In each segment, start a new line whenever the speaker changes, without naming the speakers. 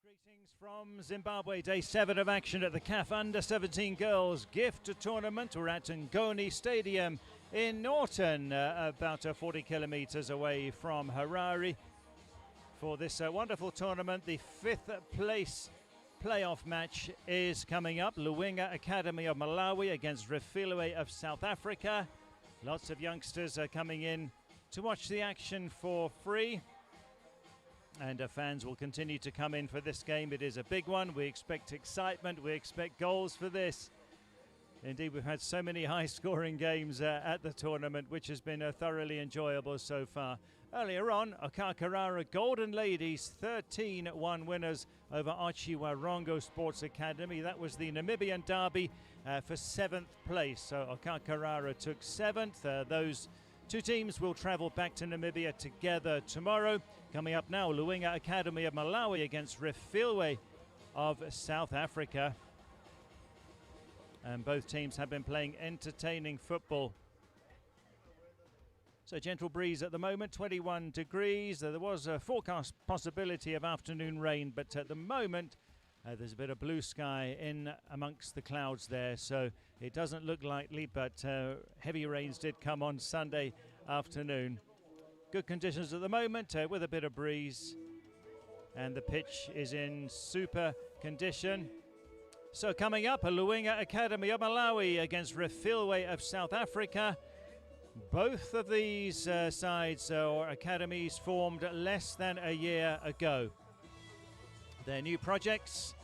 Greetings from Zimbabwe, day 7 of action at the CAF Under-17 Girls Gift Tournament. We're at Ngoni Stadium in Norton, about 40 kilometres away from Harare. For this wonderful tournament, the 5th place playoff match is coming up. Luwinga Academy of Malawi against Refilwe of South Africa. Lots of youngsters are coming in to watch the action for free. And fans will continue to come in for this game. It is a big one. We expect excitement. We expect goals for this. Indeed, we've had so many high-scoring games at the tournament, which has been thoroughly enjoyable so far. Earlier on, Okakarara Golden Ladies 13-1 winners over Ochiwarongo Sports Academy. That was the Namibian derby for 7th place. So Okakarara took 7th. Those two teams will travel back to Namibia together tomorrow. Coming up now, Luwinga Academy of Malawi against Refilwe of South Africa. And both teams have been playing entertaining football. So gentle breeze at the moment, 21 degrees. There was a forecast possibility of afternoon rain, but at the moment there's a bit of blue sky in amongst the clouds there, so it doesn't look likely, but heavy rains did come on Sunday afternoon. Good conditions at the moment with a bit of breeze, and the pitch is in super condition. So coming up, a Luwinga Academy of Malawi against Refilwe of South Africa. Both of these sides or academies formed less than a year ago. They're new projects,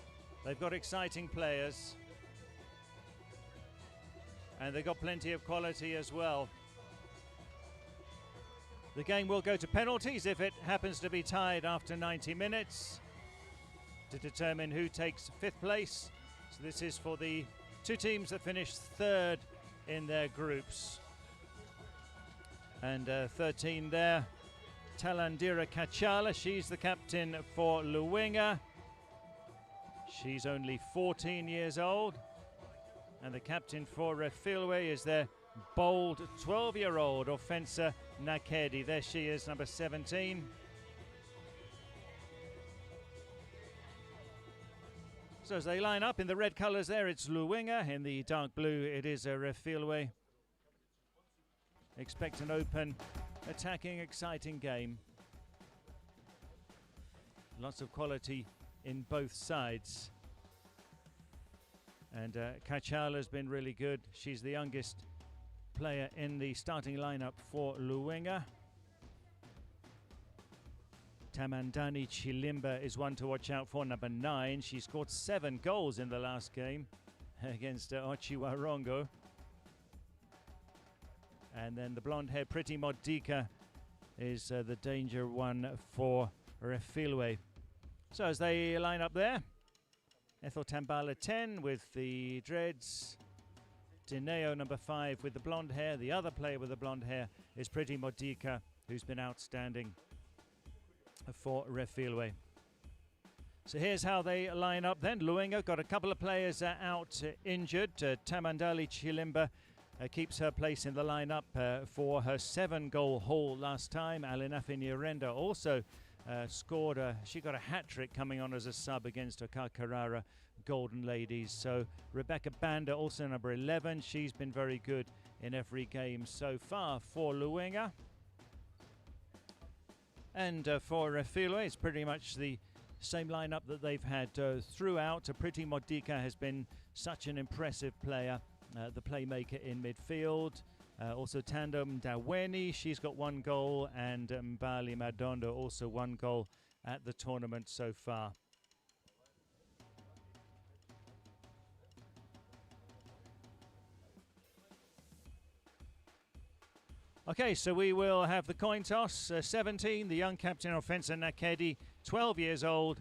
they've got exciting players, and they've got plenty of quality as well. The game will go to penalties if it happens to be tied after 90 minutes to determine who takes 5th place. So this is for the two teams that finished 3rd in their groups. And 13 there, Talandira Kachala, she's the captain for Luwinga. She's only 14 years old. And the captain for Refilwe is their bold 12-year-old Offensa Nakedi. There she is, number 17. So as they line up in the red colours there, it's Luwinga. In the dark blue, it is Refilwe. Expect an open, attacking, exciting game. Lots of quality in both sides. And Kachala has been really good. She's the youngest player in the starting lineup for Luwinga. Tamandani Chilimba is one to watch out for, number 9. She scored 7 goals in the last game against Ochiwarongo. And then the blonde-haired Pretty Modika is the danger one for Refilwe. So as they line up there, Ethel Tambala 10 with the dreads. Dineo number 5 with the blonde hair. The other player with the blonde hair is Pretty Modika, who's been outstanding for Refilwe. So here's how they line up then. Luwinga got a couple of players out injured. Tamandali Chilimba keeps her place in the lineup for her 7-goal haul last time. Alinafi Nyirenda also scored she got a hat-trick coming on as a sub against Okakarara Golden Ladies. So Rebecca Banda, also number 11, she's been very good in every game so far for Luwinga. And for Refilwe, it's pretty much the same lineup that they've had throughout. Pretty Modika has been such an impressive player. The playmaker in midfield. Also Tandem Daweni, she's got 1 goal, and Mbali Madondo also 1 goal at the tournament so far. Okay, so we will have the coin toss. 17, the young captain Offensa Nakedi, 12 years old.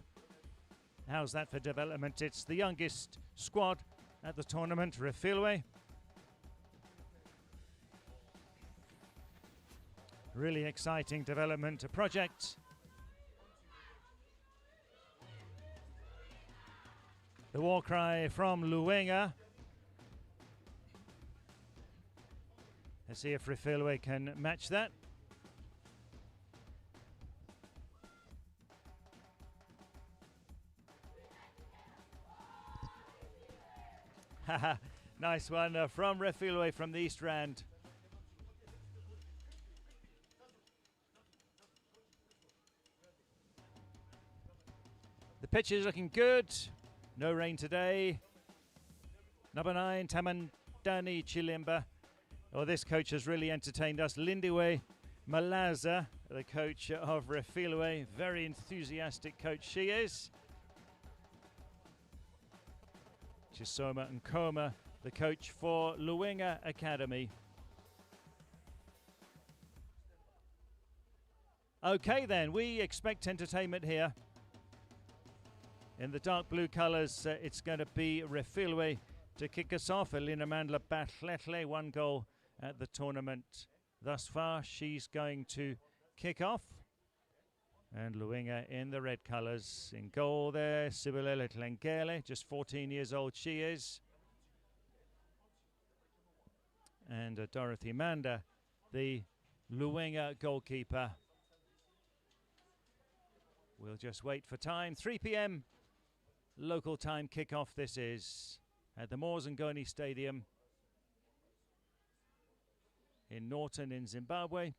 How's that for development? It's the youngest squad at the tournament, Refilwe. Really exciting development project. The war cry from Luwinga. Let's see if Refilwe can match that. Nice one from Refilwe from the East Rand. The pitch is looking good. No rain today. Number 9, Tamandani Chilimba. Oh, this coach has really entertained us. Lindiwe Malaza, the coach of Refilwe. Very enthusiastic coach she is. Chisoma Nkoma, the coach for Luwinga Academy. Okay then, we expect entertainment here. In the dark blue colours, it's going to be Refilwe to kick us off. Elena Mandla Batletle, 1 goal at the tournament thus far. She's going to kick off. And Luinga in the red colours. In goal there, Sibilele Tlengele, just 14 years old she is. And Dorothy Manda, the Luwinga goalkeeper. We'll just wait for time. 3 p.m. local time kickoff this is at the Moors and Ngoni Stadium in Norton in Zimbabwe.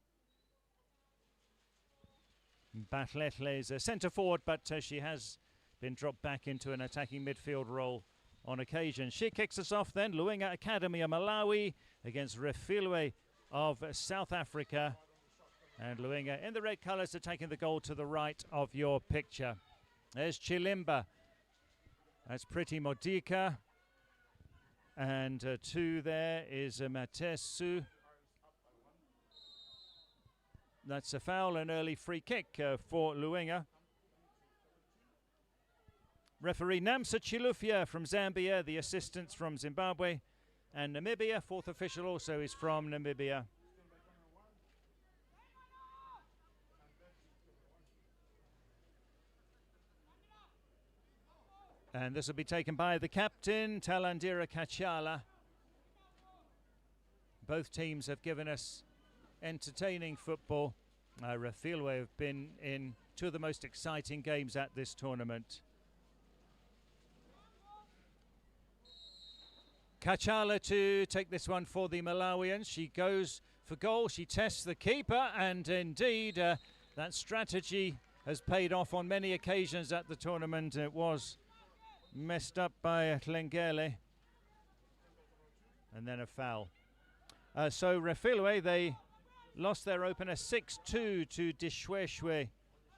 Batletle is a centre forward, but she has been dropped back into an attacking midfield role on occasion. She kicks us off then. Luwinga Academy of Malawi against Refilwe of South Africa. And Luwinga in the red colours are taking the goal to the right of your picture. There's Chilimba. That's Pretty Modika. And 2 there is Matesu. That's a foul, an early free kick for Luwinga. Referee Namsa Chilufya from Zambia, the assistants from Zimbabwe and Namibia. 4th official also is from Namibia. And this will be taken by the captain, Talandira Kachala. Both teams have given us entertaining football. Refilwe have been in 2 of the most exciting games at this tournament. Kachala to take this one for the Malawians. She goes for goal, she tests the keeper, and indeed that strategy has paid off on many occasions at the tournament. It was messed up by Tlengele, and then a foul. So Refilwe, they lost their opener 6-2 to Dishweshwe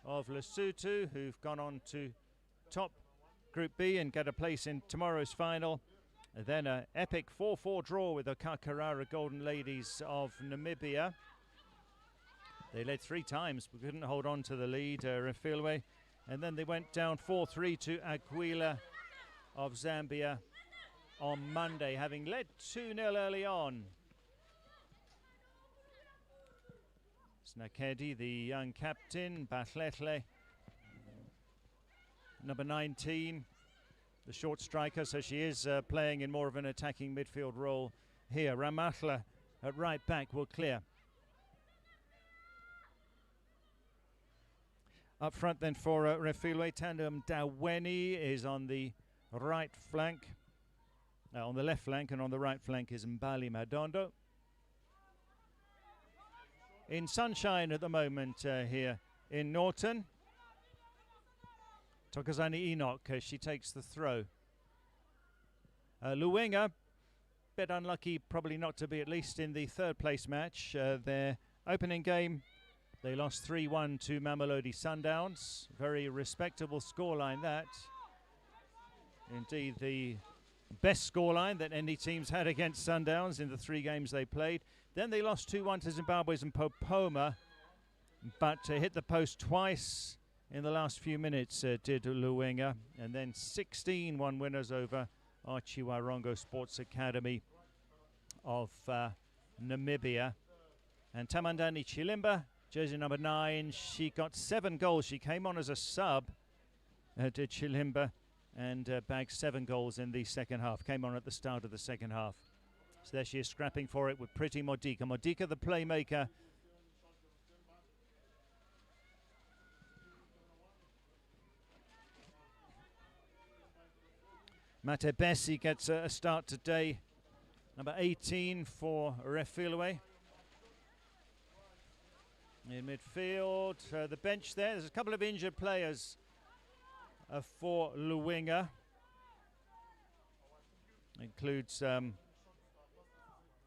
of Lesotho, who've gone on to top Group B and get a place in tomorrow's final. And then an epic 4-4 draw with the Kakarara Golden Ladies of Namibia. They led 3 times but couldn't hold on to the lead, Refilwe. And then they went down 4-3 to Aguila of Zambia on Monday, having led 2-0 early on. Snakedi, the young captain, Batletle, number 19, the short striker, so she is playing in more of an attacking midfield role here. Ramatla at right back will clear. Up front then for Refilwe, Tandem Daweni is on the right flank, on the left flank, and on the right flank is Mbali Madondo. In sunshine at the moment here in Norton. Tokozani Enoch, she takes the throw. Luwinga, bit unlucky probably not to be at least in the 3rd place match. Their opening game, they lost 3-1 to Mamelodi Sundowns. Very respectable scoreline that. Indeed, the best scoreline that any team's had against Sundowns in the 3 games they played. Then they lost 2-1 to Zimbabwe's and Popoma, but hit the post twice in the last few minutes, did Luwinga. And then 16-1 winners over Archiwarongo Sports Academy of Namibia. And Tamandani Chilimba, jersey number 9, she got 7 goals. She came on as a sub, did Chilimba, and bagged 7 goals in the second half. Came on at the start of the second half. So there she is scrapping for it with Pretty Modika. Modika, the playmaker. Mate Bessi gets a start today. Number 18 for Refilwe. In midfield, the bench there. There's a couple of injured players for Luwinga. Includes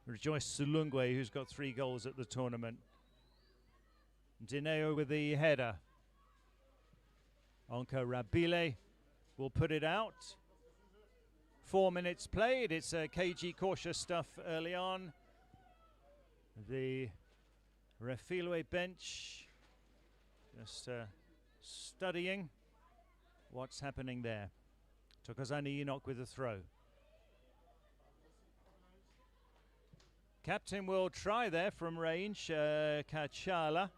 Rejoice Sulungwe, who's got 3 goals at the tournament. Dineo with the header. Onka Rabile will put it out. 4 minutes played. It's KG cautious stuff early on. The Refilwe bench just studying what's happening there. Tokozani Enoch with a throw. Captain will try there from range, Kachala.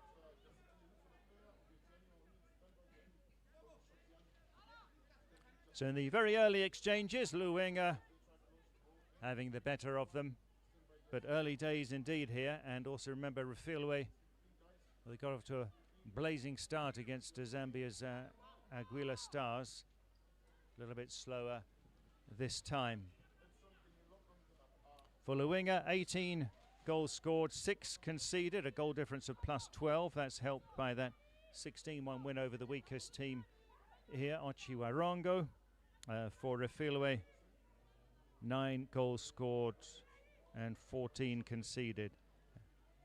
So in the very early exchanges, Luwinga having the better of them. But early days indeed here. And also remember Refilwe, they got off to a blazing start against Zambia's Aguila Stars. A little bit slower this time. For Luwinga, 18 goals scored, 6 conceded, a goal difference of +12. That's helped by that 16-1 win over the weakest team here, Ochiwarongo. For Refilwe, 9 goals scored and 14 conceded.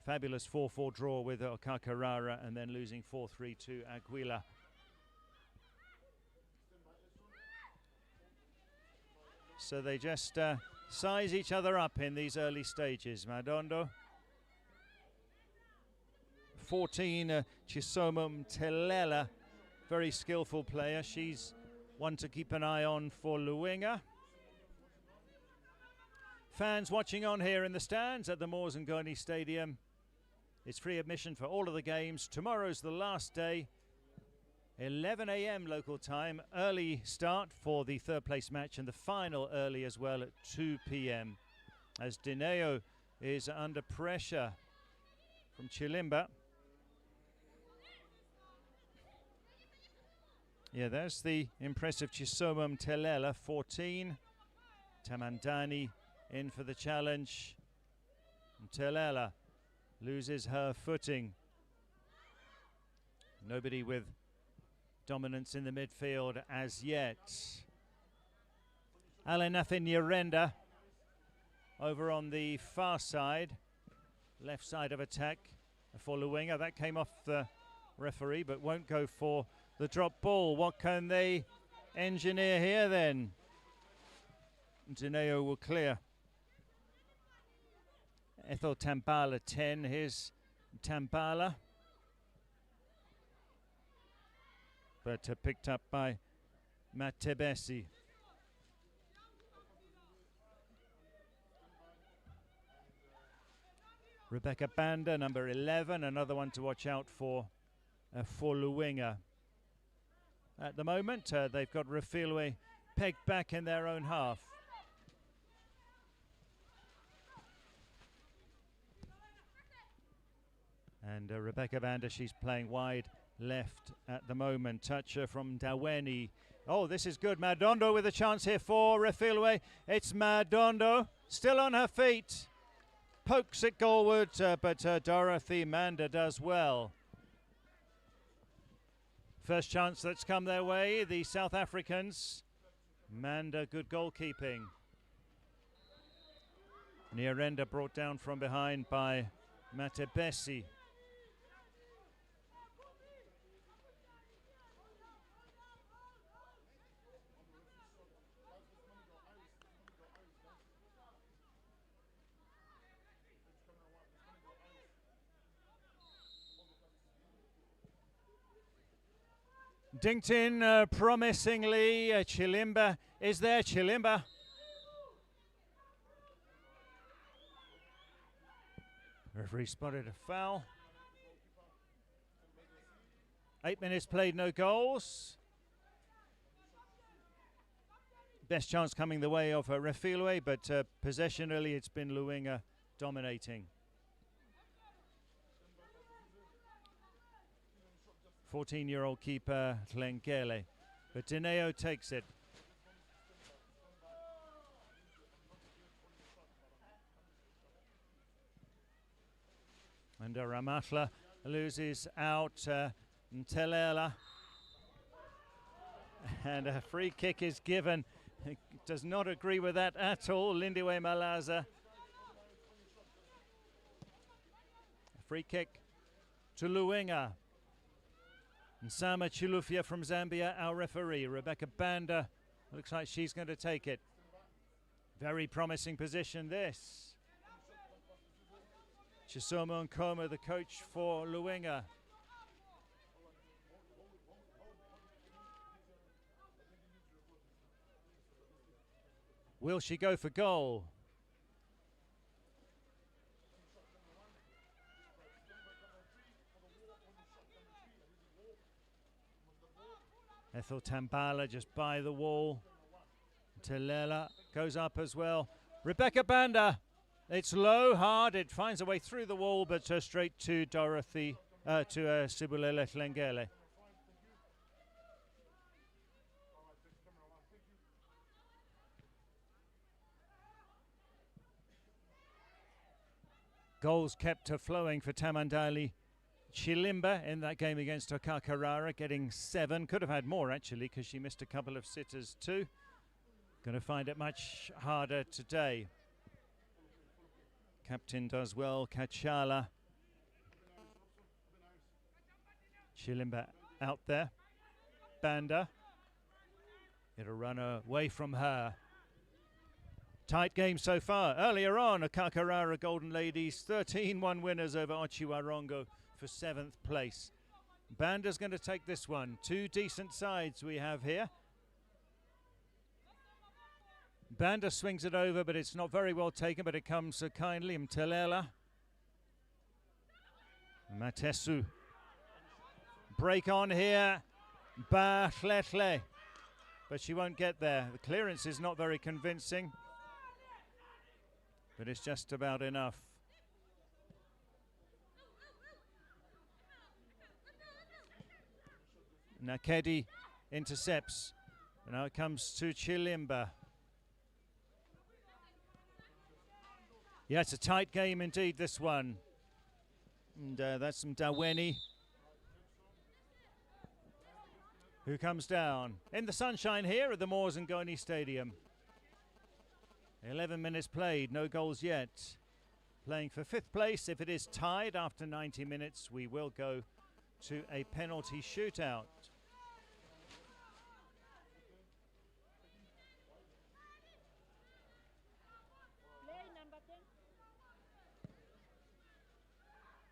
Fabulous 4-4 draw with Okakarara and then losing 4-3 to Aguila. So they just size each other up in these early stages. Madondo. 14, Chisomo Mtelela, very skillful player. She's one to keep an eye on for Luwinga. Fans watching on here in the stands at the Moors and Goni Stadium. It's free admission for all of the games. Tomorrow's the last day. 11 a.m. local time. Early start for the third place match and the final early as well at 2 p.m. as Dineo is under pressure from Chilimba. Yeah, there's the impressive Chisomo Mtelela, 14. Tamandani in for the challenge. Mtelela loses her footing. Nobody with dominance in the midfield as yet. Alenathan Yerenda over on the far side, left side of attack for Luwinga. That came off the referee, but won't go for the drop ball. What can they engineer here then? Dineo will clear. Ethel Tambala 10. Here's Tambala. But picked up by Matebesi. Rebecca Banda, number 11, another one to watch out for Luwinga. At the moment, they've got Refilwe pegged back in their own half. And Rebecca Banda, she's playing wide left at the moment. Toucher from Daweni. Oh, this is good. Madondo with a chance here for Refilwe. It's Madondo, still on her feet. Pokes it goalward, but Dorothy Manda does well. First chance that's come their way, the South Africans. Manda, good goalkeeping. Nyarenda brought down from behind by Matebesi. Dinked in promisingly. Chilimba is there. Chilimba. Referee spotted a foul. 8 minutes played, no goals. Best chance coming the way of Refilwe, but possession early, it's been Luwinga dominating. 14-year-old keeper Tlengele, but Dineo takes it. And Ramatla loses out Ntelela. And a free kick is given. He does not agree with that at all, Lindiwe Malaza. A free kick to Luwinga. Nsama Chilufya from Zambia, our referee. Rebecca Banda, looks like she's going to take it. Very promising position this. Chisomo Nkoma, the coach for Luwinga. Will she go for goal? Ethel Tambala just by the wall. Telela goes up as well. Rebecca Banda. It's low, hard. It finds a way through the wall, but straight to Dorothy, to Sibulele Tlengele. Goals kept flowing for Tamandali Chilimba in that game against Okakarara, getting 7. Could have had more, actually, because she missed a couple of sitters too. Going to find it much harder today. Captain does well, Kachala. Chilimba out there. Banda. Get a run away from her. Tight game so far. Earlier on, Okakarara Golden Ladies 13-1 winners over Ochiwarongo for 7th place. Banda's going to take this one. 2 decent sides we have here. Banda swings it over, but it's not very well taken, but it comes kindly. Mtelela. Matesu. Break on here. Bahletle. But she won't get there. The clearance is not very convincing, but it's just about enough. Nakedi intercepts. Now it comes to Chilimba. Yeah, it's a tight game indeed, this one. And that's Mdaweni, who comes down in the sunshine here at the Moors and Ngoni Stadium. 11 minutes played, no goals yet. Playing for 5th place. If it is tied after 90 minutes, we will go to a penalty shootout.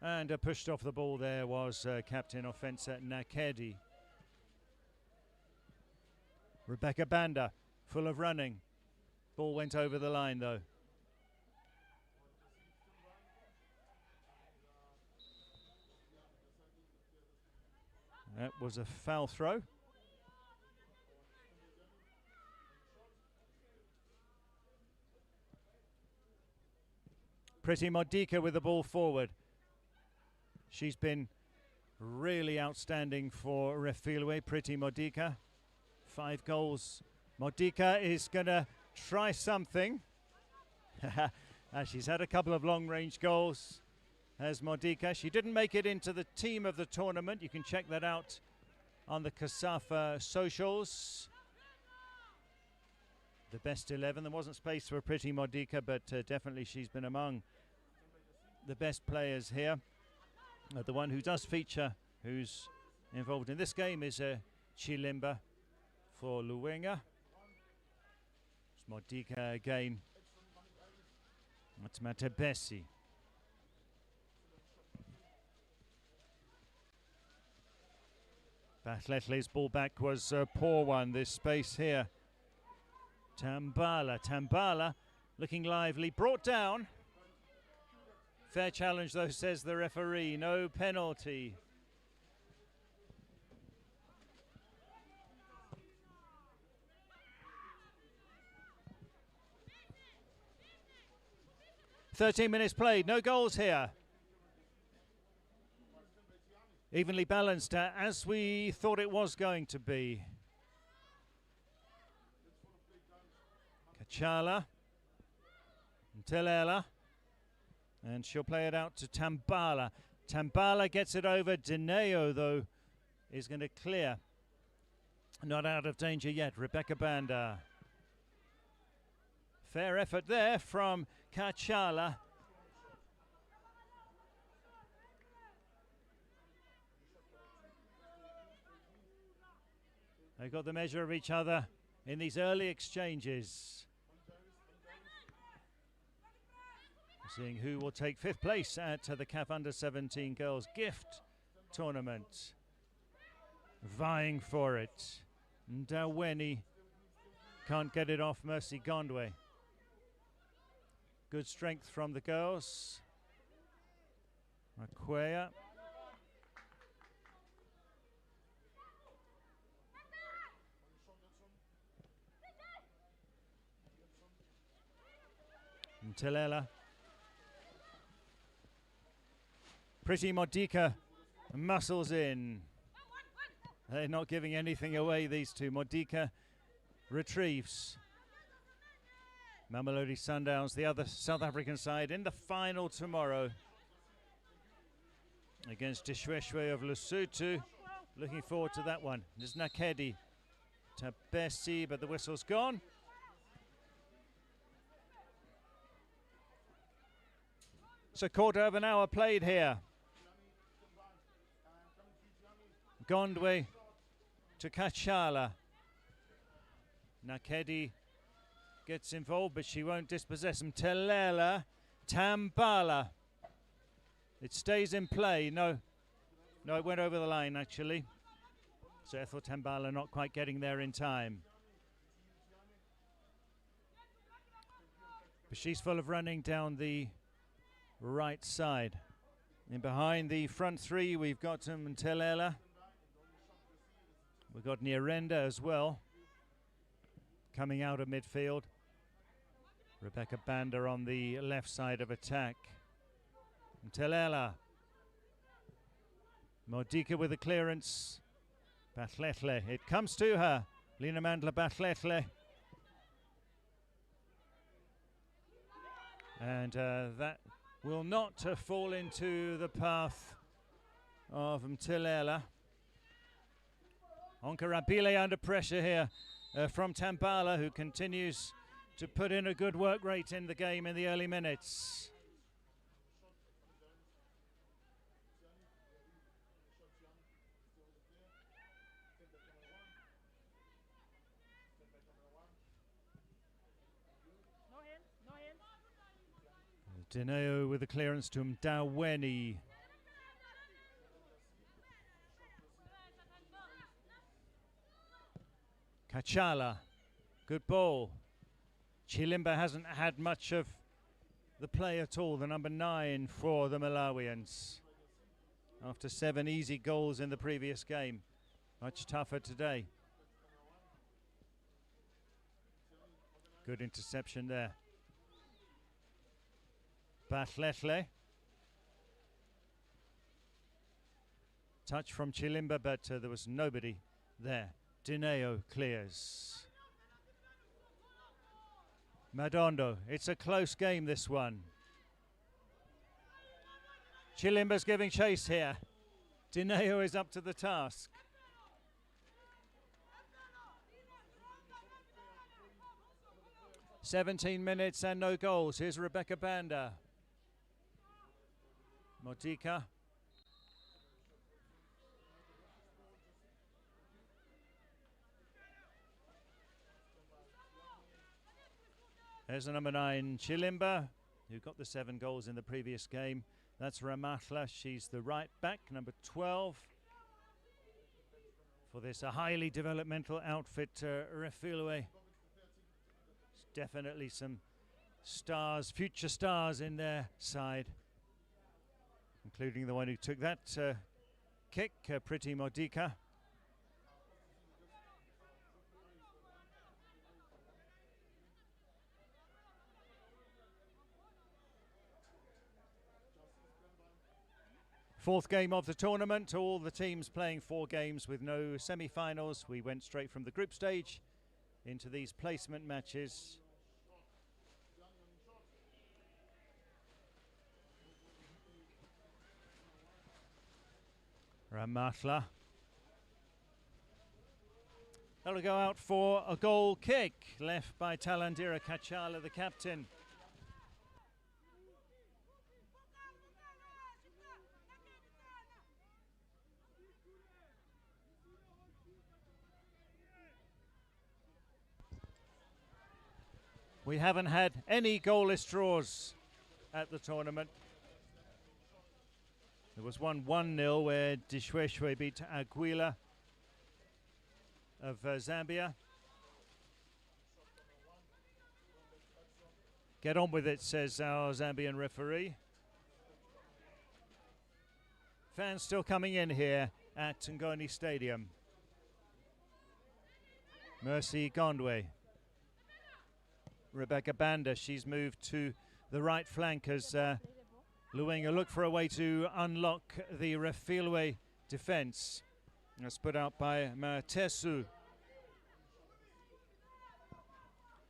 And pushed off the ball there was Captain Offensa Nakedi. Rebecca Banda, full of running. Ball went over the line though. That was a foul throw. Pretty Modika with the ball forward. She's been really outstanding for Refilwe, Pretty Modika. 5 goals. Modika is going to try something. She's had a couple of long-range goals, has Modika. She didn't make it into the team of the tournament. You can check that out on the CAF socials. The best 11. There wasn't space for Pretty Modika, but definitely she's been among the best players here. The one who does feature, who's involved in this game, is Chilimba for Luwinga. It's Modika again. That's Matebesi. Bahletle's ball back was a poor one, this space here. Tambala looking lively, brought down. Fair challenge though, says the referee, no penalty. "13 minutes played, no goals here. Evenly balanced as we thought it was going to be. Kachala, Ntelela, and she'll play it out to Tambala. Tambala gets it over. Dineo, though, is going to clear. Not out of danger yet. Rebecca Banda. Fair effort there from Kachala. They got the measure of each other in these early exchanges. Seeing who will take 5th place at the CAF Under-17 Girls Gift Tournament. Vying for it. Ndaweni can't get it off Mercy Gondwe. Good strength from the girls. Makwea. Ntelela. Pretty Modika muscles in. They're not giving anything away, these two. Modika retrieves. Mamelodi Sundowns, the other South African side, in the final tomorrow against Dishweshwe of Lesotho. Looking forward to that one. There's Nakedi Tabesi, but the whistle's gone. It's a quarter of an hour played here. Gondwe to Kachala. Nakedi gets involved, but she won't dispossess him. Telela, Tambala. It stays in play. No, it went over the line, actually. So Ethel Tambala not quite getting there in time. But she's full of running down the right side. And behind the front three, we've got Telela. We've got Nyirenda as well, coming out of midfield. Rebecca Banda on the left side of attack. Telela. Modika with the clearance. Batletle. It comes to her. Lina Mandla Batletle. And that will not fall into the path of Mtelela. Onkarabile under pressure here from Tambala, who continues to put in a good work rate in the game in the early minutes. Dineo with the clearance to Mdaweni. Kachala, good ball. Chilimba hasn't had much of the play at all, the number 9 for the Malawians. After 7 easy goals in the previous game. Much tougher today. Good interception there. Batletle. Touch from Chilimba, but there was nobody there. Dineo clears. Madondo, it's a close game, this one. Chilimba's giving chase here. Dineo is up to the task. "17 minutes and no goals." Here's Rebecca Banda. Modika. There's the number 9, Chilimba, who got the 7 goals in the previous game. That's Ramatla. She's the right back, number 12. For this highly developmental outfit, Refilwe. Definitely some stars, future stars in their side, including the one who took that kick, Pretty Modika. Fourth game of the tournament, all the teams playing 4 games with no semi-finals. We went straight from the group stage into these placement matches. Ramatla. That'll go out for a goal kick, left by Talandira Kachala, the captain. We haven't had any goalless draws at the tournament. There was one 1-0 where Dishweshwe beat Aguila of Zambia. Get on with it, says our Zambian referee. Fans still coming in here at Ngoni Stadium. Mercy Gondwe. Rebecca Banda, she's moved to the right flank as Luwinga look for a way to unlock the Refilwe defence. That's put out by Matesu.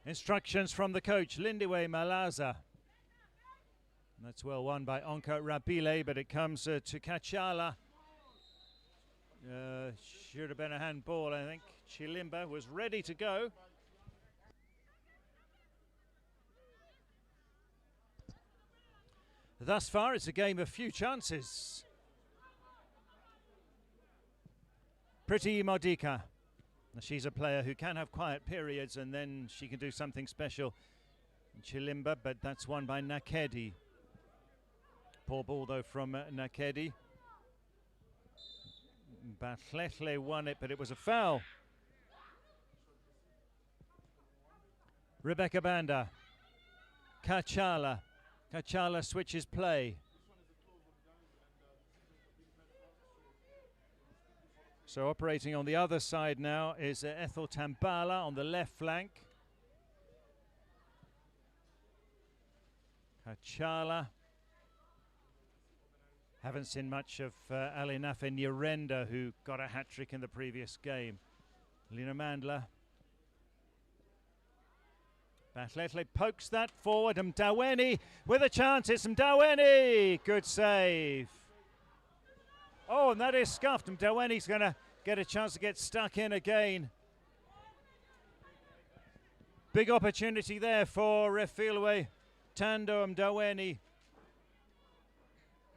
Instructions from the coach, Lindiwe Malaza. That's well won by Onka Rabile, but it comes to Kachala. Should have been a handball, I think. Chilimba was ready to go. Thus far, it's a game of few chances. Pretty Modika. She's a player who can have quiet periods and then she can do something special. Chilimba, but that's won by Nakedi. Poor ball though from Nakedi. Batletle won it, but it was a foul. Rebecca Banda. Kachala. Kachala switches play. So operating on the other side now is Ethel Tambala on the left flank. Kachala. Haven't seen much of Alinafe Nyirenda, who got a hat-trick in the previous game. Lina Mandla. Batletle pokes that forward. Mdaweni with a chance. It's Mdaweni. Good save. Oh, and that is scuffed. Mdaweni's going to get a chance to get stuck in again. Big opportunity there for Refilwe. Tando Mdaweni.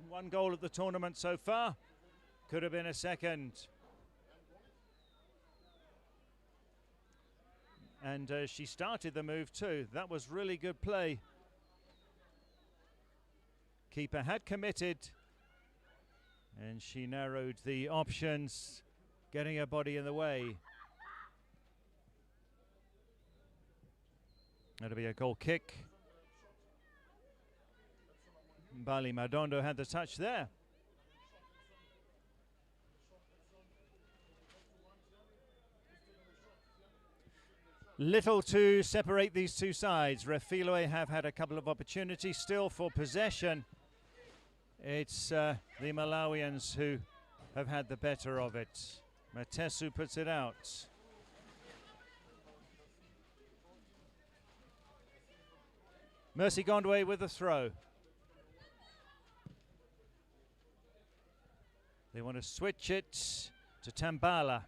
One goal at the tournament so far. Could have been a second. And she started the move too. That was really good play. Keeper had committed. And she narrowed the options, getting her body in the way. That'll be a goal kick. Mbali Madondo had the touch there. Little to separate these two sides. Refilwe have had a couple of opportunities still for possession. It's the Malawians who have had the better of it. Matesu puts it out. Mercy Gondwe with the throw. They want to switch it to Tambala.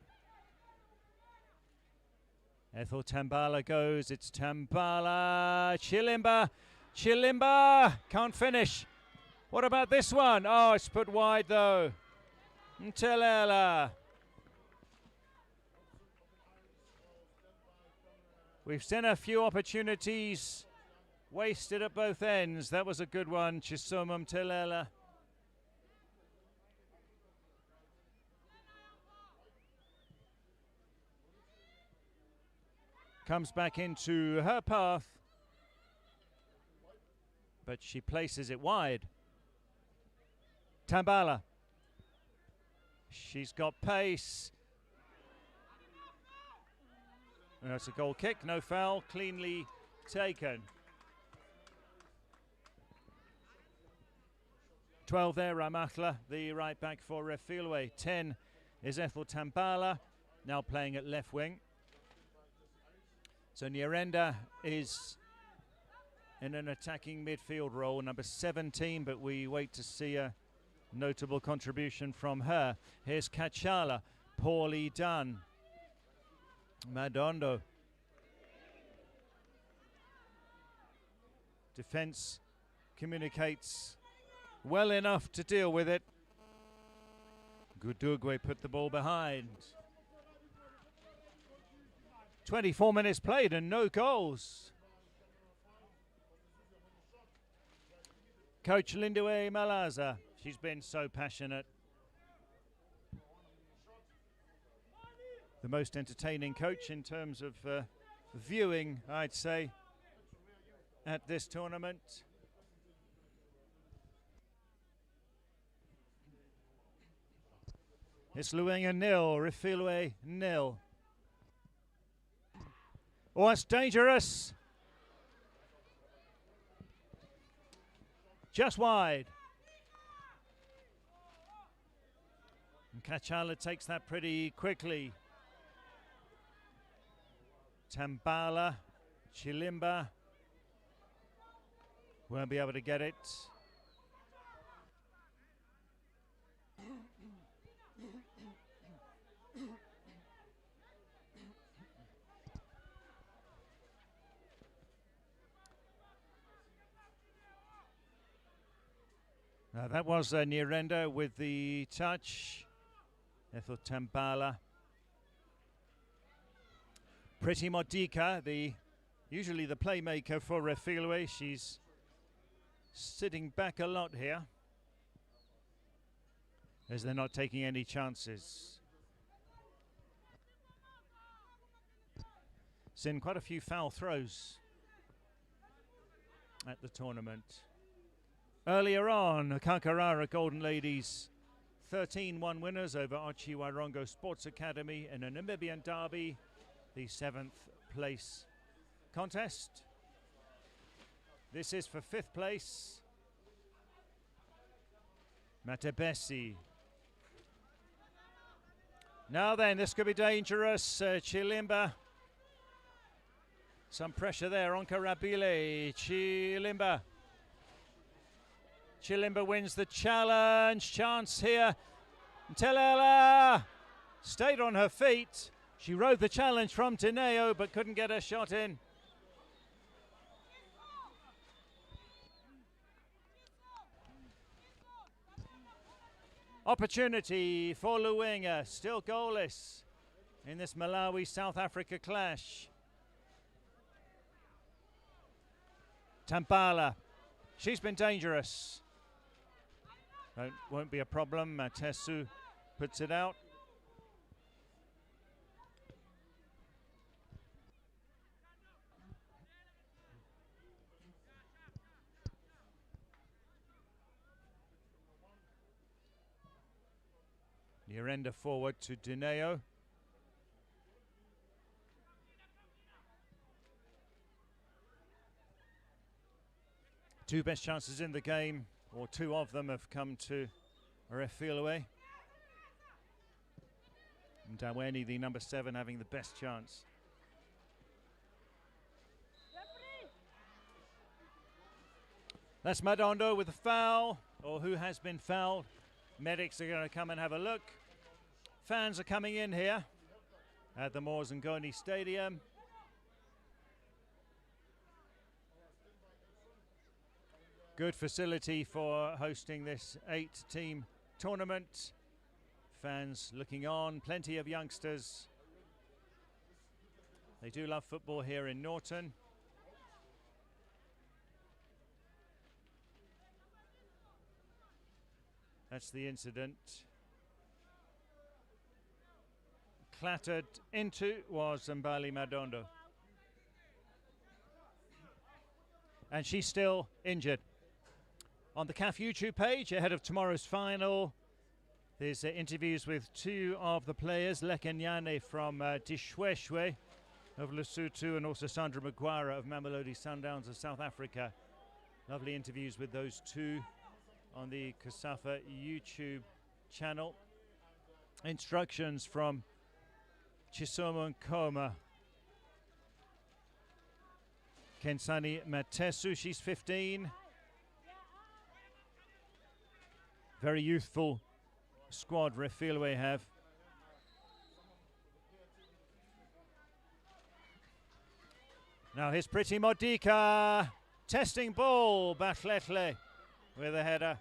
Ethel Tambala goes, it's Tambala, Chilimba, Chilimba, can't finish. What about this one? Oh, it's put wide though. Ntelela. We've seen a few opportunities wasted at both ends. That was a good one, Chisoma Mtelela. Comes back into her path, but she places it wide. Tambala. She's got pace. And that's a goal kick, no foul, cleanly taken. 12 there, Ramatla, the right back for Refilwe. 10 is Ethel Tambala, now playing at left wing. So Nyirenda is in an attacking midfield role, number 17, but we wait to see notable contribution from her. Here's Kachala, poorly done. Madondo. Defense communicates well enough to deal with it. Gudugwe put the ball behind. 24 minutes played and no goals. Coach Lindiwe Malaza, she's been so passionate. The most entertaining coach in terms of viewing, I'd say, at this tournament. It's Luwinga 0, Refilwe 0. Oh, it's dangerous. Just wide. And Kachala takes that pretty quickly. Tambala, Chilimba won't be able to get it. That was Nyirenda with the touch. Ethel Tambala. Pretty Modika, usually the playmaker for Refilwe. She's sitting back a lot here, as they're not taking any chances. Seen quite a few foul throws at the tournament. Earlier on, Kankarara Golden Ladies 13-1 winners over Ochi Warongo Sports Academy in a Namibian derby, the 7th place contest. This is for 5th place. Matebesi. Now then, this could be dangerous. Chilimba. Some pressure there on Karabile. Chilimba. Chilimba wins the challenge. Chance here. Telela stayed on her feet. She rode the challenge from Tineo but couldn't get her shot in. Opportunity for Luwinga, still goalless in this Malawi-South Africa clash. Tambala, she's been dangerous. Won't be a problem. Matesu puts it out. Nyirenda forward to Dineo. Two best chances in the game, or two of them have come to Refilwe. Daweni, the number 7, having the best chance. That's Madondo with a foul, or who has been fouled. Medics are going to come and have a look. Fans are coming in here at the Moors and Ngoni Stadium. Good facility for hosting this 8-team tournament. Fans looking on, plenty of youngsters. They do love football here in Norton. That's the incident. Clattered into was Mbali Madondo. And she's still injured. On the CAF YouTube page, ahead of tomorrow's final, there's interviews with two of the players, Lekenyane from Dishweshwe of Lesotho and also Sandra Magwara of Mamelodi Sundowns of South Africa. Lovely interviews with those two on the CASAFA YouTube channel. Instructions from Chisomo Nkoma. Kensani Matesu, she's 15. Very youthful squad Refilwe have. Now here's Pretty Modika, testing ball, Batletle with a header.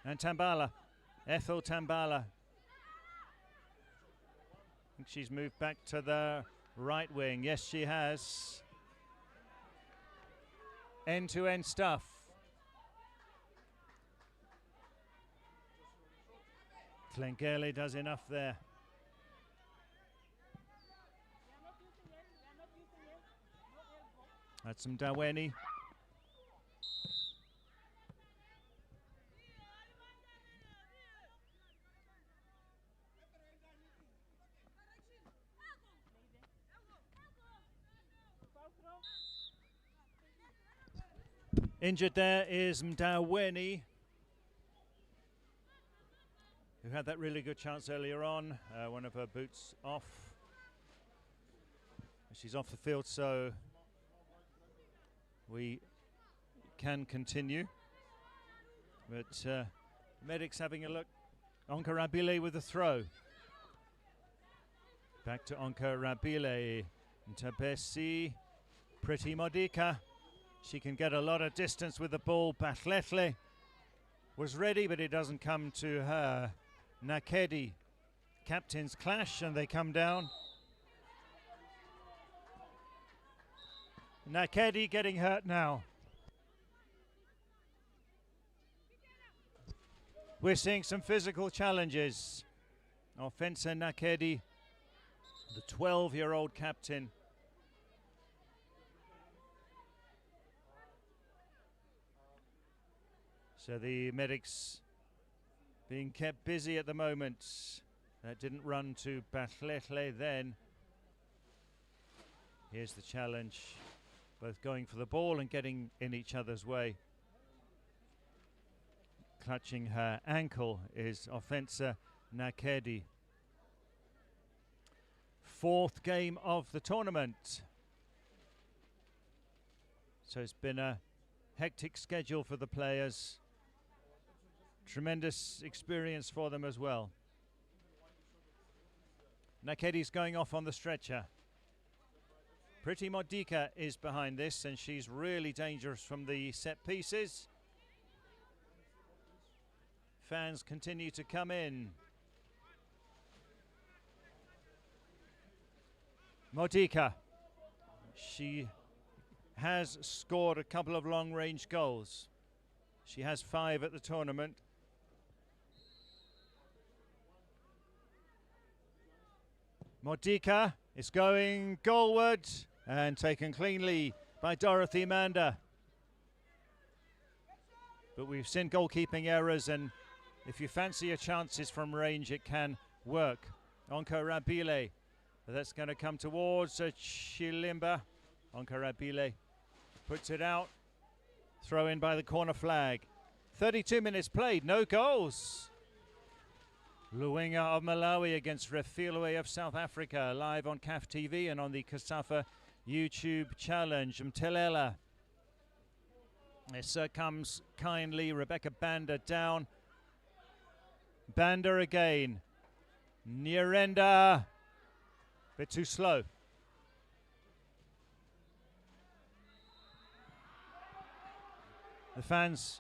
And Tambala, Ethel Tambala. I think she's moved back to the right wing. Yes, she has. End-to-end stuff. Klengele does enough there. That's some Daweni. Injured there is Mdaweni, who had that really good chance earlier on. One of her boots off. She's off the field, so we can continue. But medics having a look. Onka Rabile with the throw. Back to Onka Rabile. Ntabesi. Pretty Modika. She can get a lot of distance with the ball. Batletle was ready, but it doesn't come to her. Nakedi. Captains clash and they come down. Nakedi getting hurt now. We're seeing some physical challenges. Offensa Nakedi, the 12-year-old captain. So the medics being kept busy at the moment. That didn't run to Batletle then. Here's the challenge. Both going for the ball and getting in each other's way. Clutching her ankle is Offensa Nakedi. Fourth game of the tournament. So it's been a hectic schedule for the players. Tremendous experience for them as well. Nakedi's going off on the stretcher. Pretty Modika is behind this, and she's really dangerous from the set pieces. Fans continue to come in. Modika, she has scored a couple of long-range goals. She has 5 at the tournament. Modika is going goalward and taken cleanly by Dorothy Manda. But we've seen goalkeeping errors, and if you fancy your chances from range, it can work. Onka Rabile, that's going to come towards Chilimba. Onka Rabile puts it out. Throw in by the corner flag. 32 minutes played, no goals. Luwinga of Malawi against Refilwe of South Africa, live on CAF TV and on the Kasafa YouTube challenge. Mtelela. This comes kindly. Rebecca Banda down. Banda again. Nyirenda. Bit too slow. The fans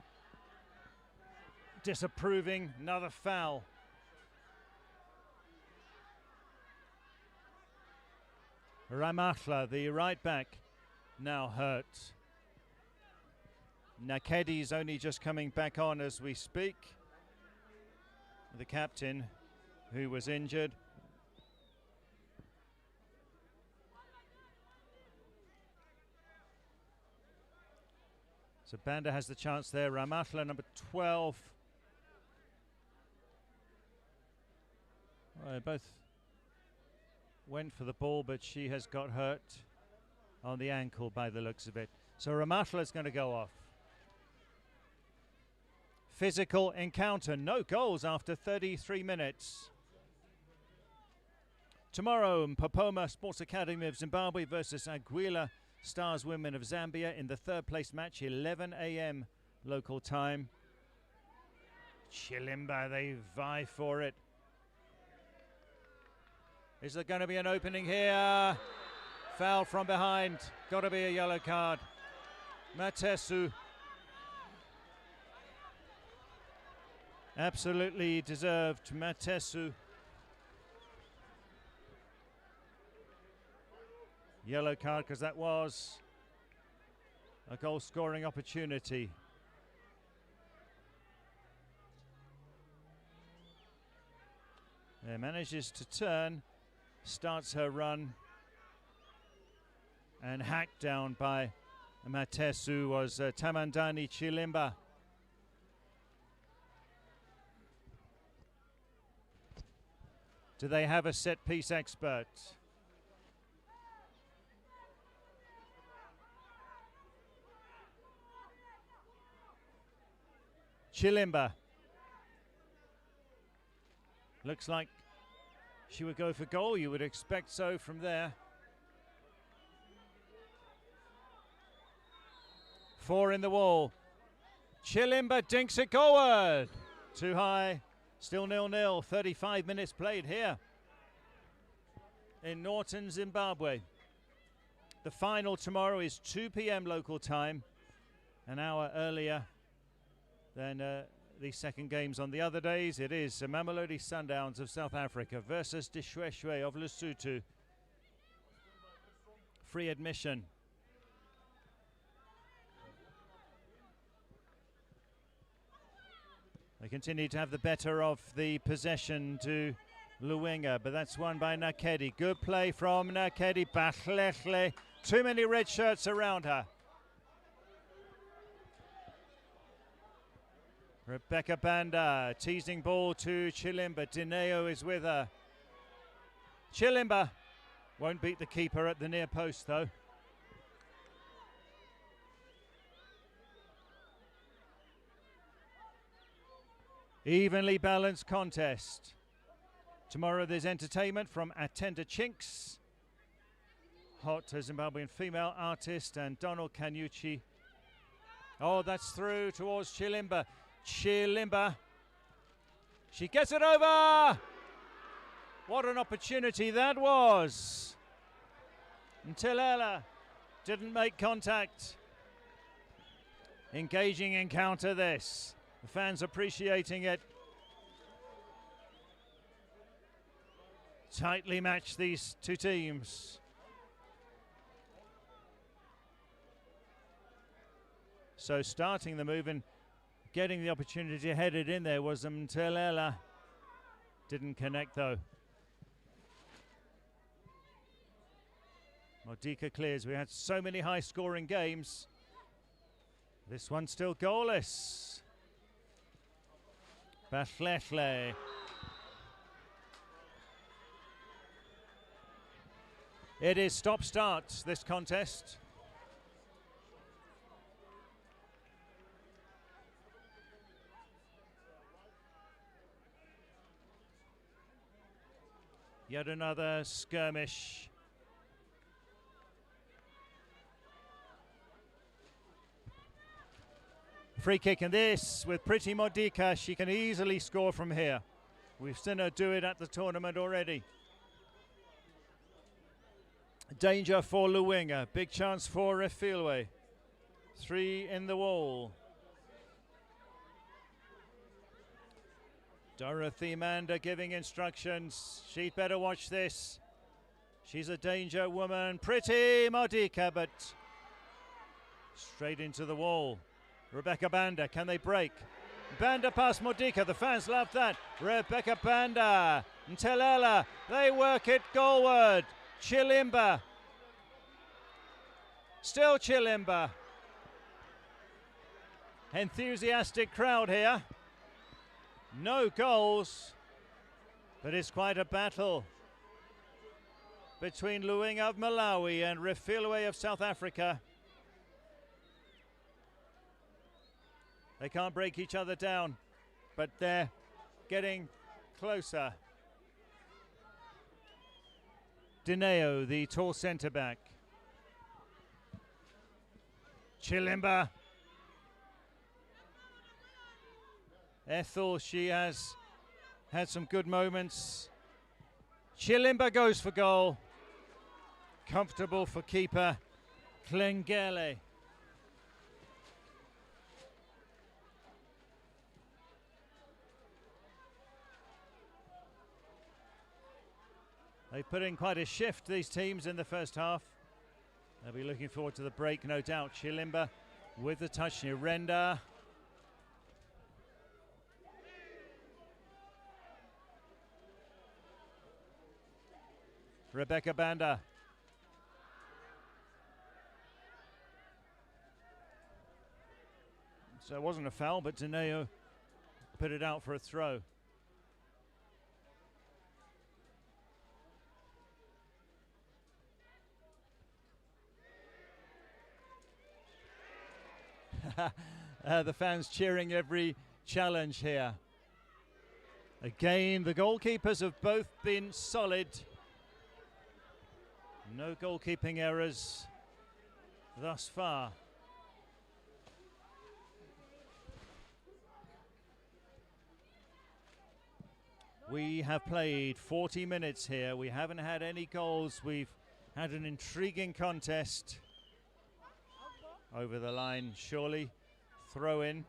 disapproving. Another foul. Ramatla, the right back, now hurt. Nakedi's only just coming back on as we speak. The captain, who was injured. So Banda has the chance there. Ramatla, number 12. Well, both went for the ball, but she has got hurt on the ankle by the looks of it. So Ramatla is going to go off. Physical encounter, no goals after 33 minutes. Tomorrow, Mpopoma Sports Academy of Zimbabwe versus Aguila Stars women of Zambia in the third place match, 11 a.m. local time. Chilimba, they vie for it. Is there going to be an opening here? Foul from behind. Got to be a yellow card. Matesu. Absolutely deserved. Matesu. Yellow card because that was a goal scoring opportunity. There, manages to turn, starts her run, and hacked down by Matesu was Tamandani Chilimba. Do they have a set piece expert? Chilimba. Looks like she would go for goal. You would expect so from there. 4 in the wall. Chilimba dinks it forward. Too high. Still 0-0. 35 minutes played here in Norton, Zimbabwe. The final tomorrow is 2 p.m. local time, an hour earlier than the second games on the other days. It is Mamelodi Sundowns of South Africa versus Dishweshwe of Lesotho. Free admission. They continue to have the better of the possession to Luwinga, but that's won by Nakedi. Good play from Nakedi. Bahlele. Too many red shirts around her. Rebecca Banda, teasing ball to Chilimba. Dineo is with her. Chilimba won't beat the keeper at the near post though. Evenly balanced contest. Tomorrow there's entertainment from Atenda Chinks, hot Zimbabwean female artist, and Donald Kanyuchi. Oh, that's through towards Chilimba. Chilimba. She gets it over. What an opportunity that was. Ntelela didn't make contact. Engaging encounter this. The fans appreciating it. Tightly matched, these two teams. So starting the move and getting the opportunity to head it in there was Mtelela. Didn't connect though. Modica clears. We had so many high scoring games. This one's still goalless. Bahlele. It is stop-start, this contest. Yet another skirmish. Free kick, and this with Pretty Modica, she can easily score from here. We've seen her do it at the tournament already. Danger for Luwinga, big chance for Refilwe. 3 in the wall. Dorothy Manda giving instructions. She'd better watch this. She's a danger woman. Pretty Modica, but straight into the wall. Rebecca Banda, can they break? Banda past Modica, the fans love that. Rebecca Banda, Ntelela, they work it goalward. Chilimba, still Chilimba. Enthusiastic crowd here. No goals, but it's quite a battle between Luwinga of Malawi and Refilwe of South Africa. They can't break each other down, but they're getting closer. Dineo, the tall centre-back. Chilimba. Ethel, she has had some good moments. Chilimba goes for goal. Comfortable for keeper Klengele. They put in quite a shift, these teams, in the first half. They'll be looking forward to the break, no doubt. Chilimba with the touch, Nirenda. Rebecca Banda. So it wasn't a foul, but Dineo put it out for a throw. The fans cheering every challenge here. Again, the goalkeepers have both been solid. No goalkeeping errors thus far. We have played 40 minutes here. We haven't had any goals. We've had an intriguing contest. Over the line, surely. Throw in.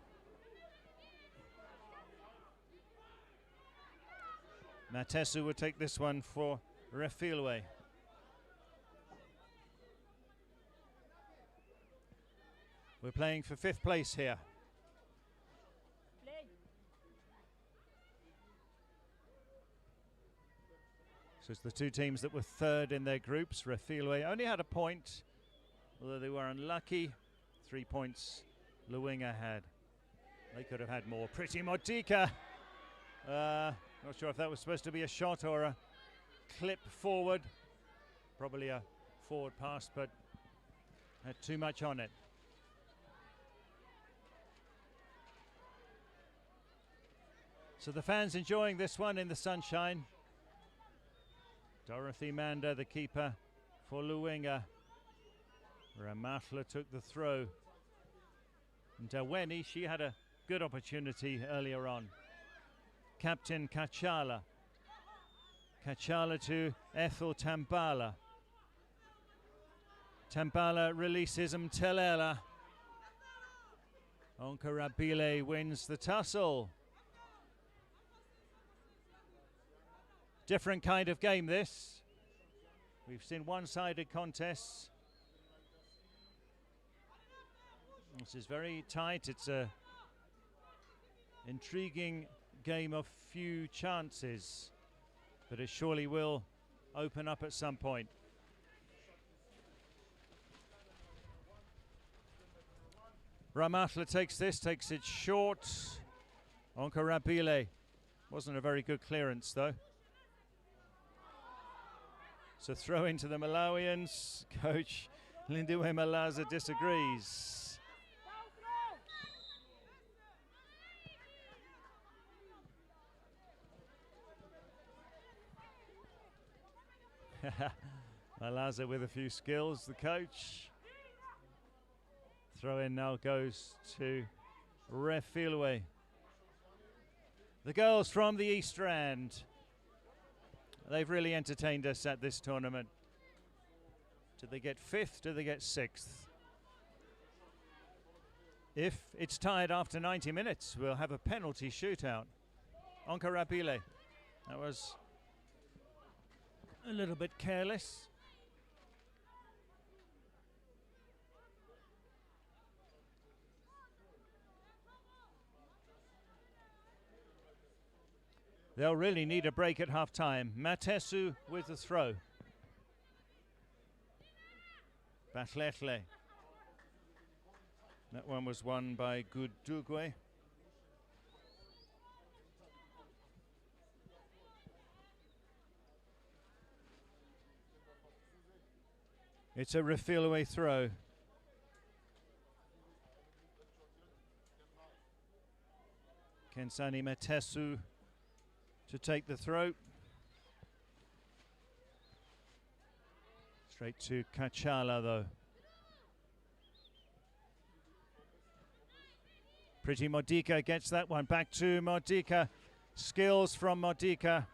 Matesu will take this one for Refilwe. We're playing for 5th place here. So it's the two teams that were 3rd in their groups. Refilwe only had a point, although they were unlucky. 3 points Luwinga had. They could have had more. Pretty Motika. Not sure if that was supposed to be a shot or a clip forward. Probably a forward pass, but had too much on it. So the fans enjoying this one in the sunshine. Dorothy Manda, the keeper for Luwinga. Ramatla took the throw. And Daweni, she had a good opportunity earlier on. Captain Kachala. Kachala to Ethel Tambala. Tambala releases Mtelela. Onkarabile wins the tussle. Different kind of game, this. We've seen one-sided contests. This is very tight. It's a intriguing game of few chances, but it surely will open up at some point. Ramatla takes it short. Onkarabile. Wasn't a very good clearance, though. So throw into the Malawians. Coach Lindiwe Malaza disagrees. Malaza with a few skills, the coach. Throw in now goes to Refilwe. The girls from the East Strand. They've really entertained us at this tournament. Do they get 5th? Do they get 6th? If it's tied after 90 minutes, we'll have a penalty shootout. Onkarabile. That was a little bit careless. They'll really need a break at half-time. Matesu with the throw. Batletle. That one was won by Gudugwe. It's a Refilwe throw. Kensani Matesu to take the throw. Straight to Kachala, though. Pretty Modika gets that one. Back to Modika. Skills from Modika.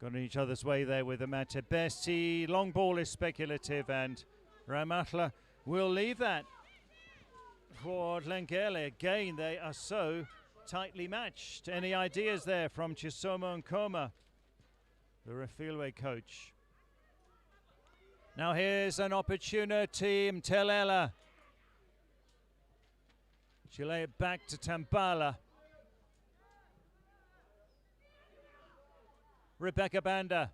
Got in each other's way there with the Matebesi. Long ball is speculative, and Ramatla will leave that for Lengele. Again, they are so tightly matched. Any ideas there from Chisomo and Koma, the Refilwe coach? Now here's an opportunity. Mtelela. She'll lay it back to Tambala. Rebecca Banda.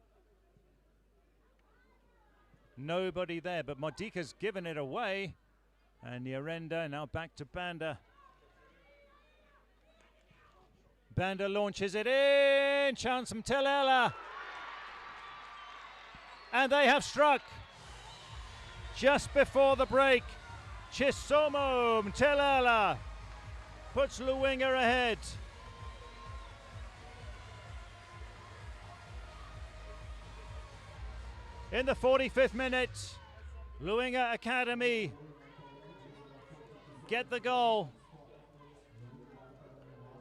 Nobody there, but Modika's given it away. And Yarenda now back to Banda. Banda launches it in. Chance Mtelela. And they have struck. Just before the break, Chisomo Mtelela puts Luwinga ahead. In the 45th minute, Luwinga Academy get the goal.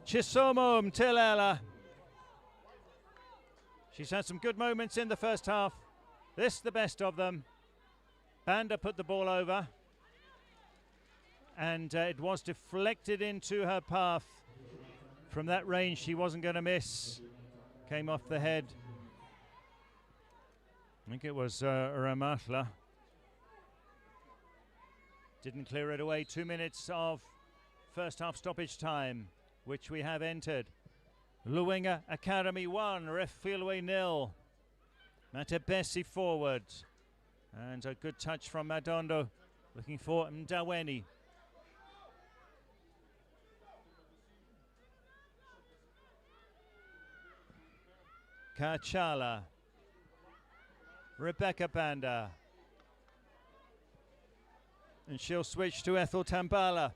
Chisomo Mtelela. She's had some good moments in the first half. This the best of them. Banda put the ball over, and it was deflected into her path. From that range, she wasn't going to miss. Came off the head. I think it was Ramatla. Didn't clear it away. 2 minutes of first half stoppage time, which we have entered. Luwinga Academy 1, Refilwe 0. Matebesi forward. And a good touch from Madondo. Looking for Mdaweni. Kachala. Rebecca Banda. And she'll switch to Ethel Tambala.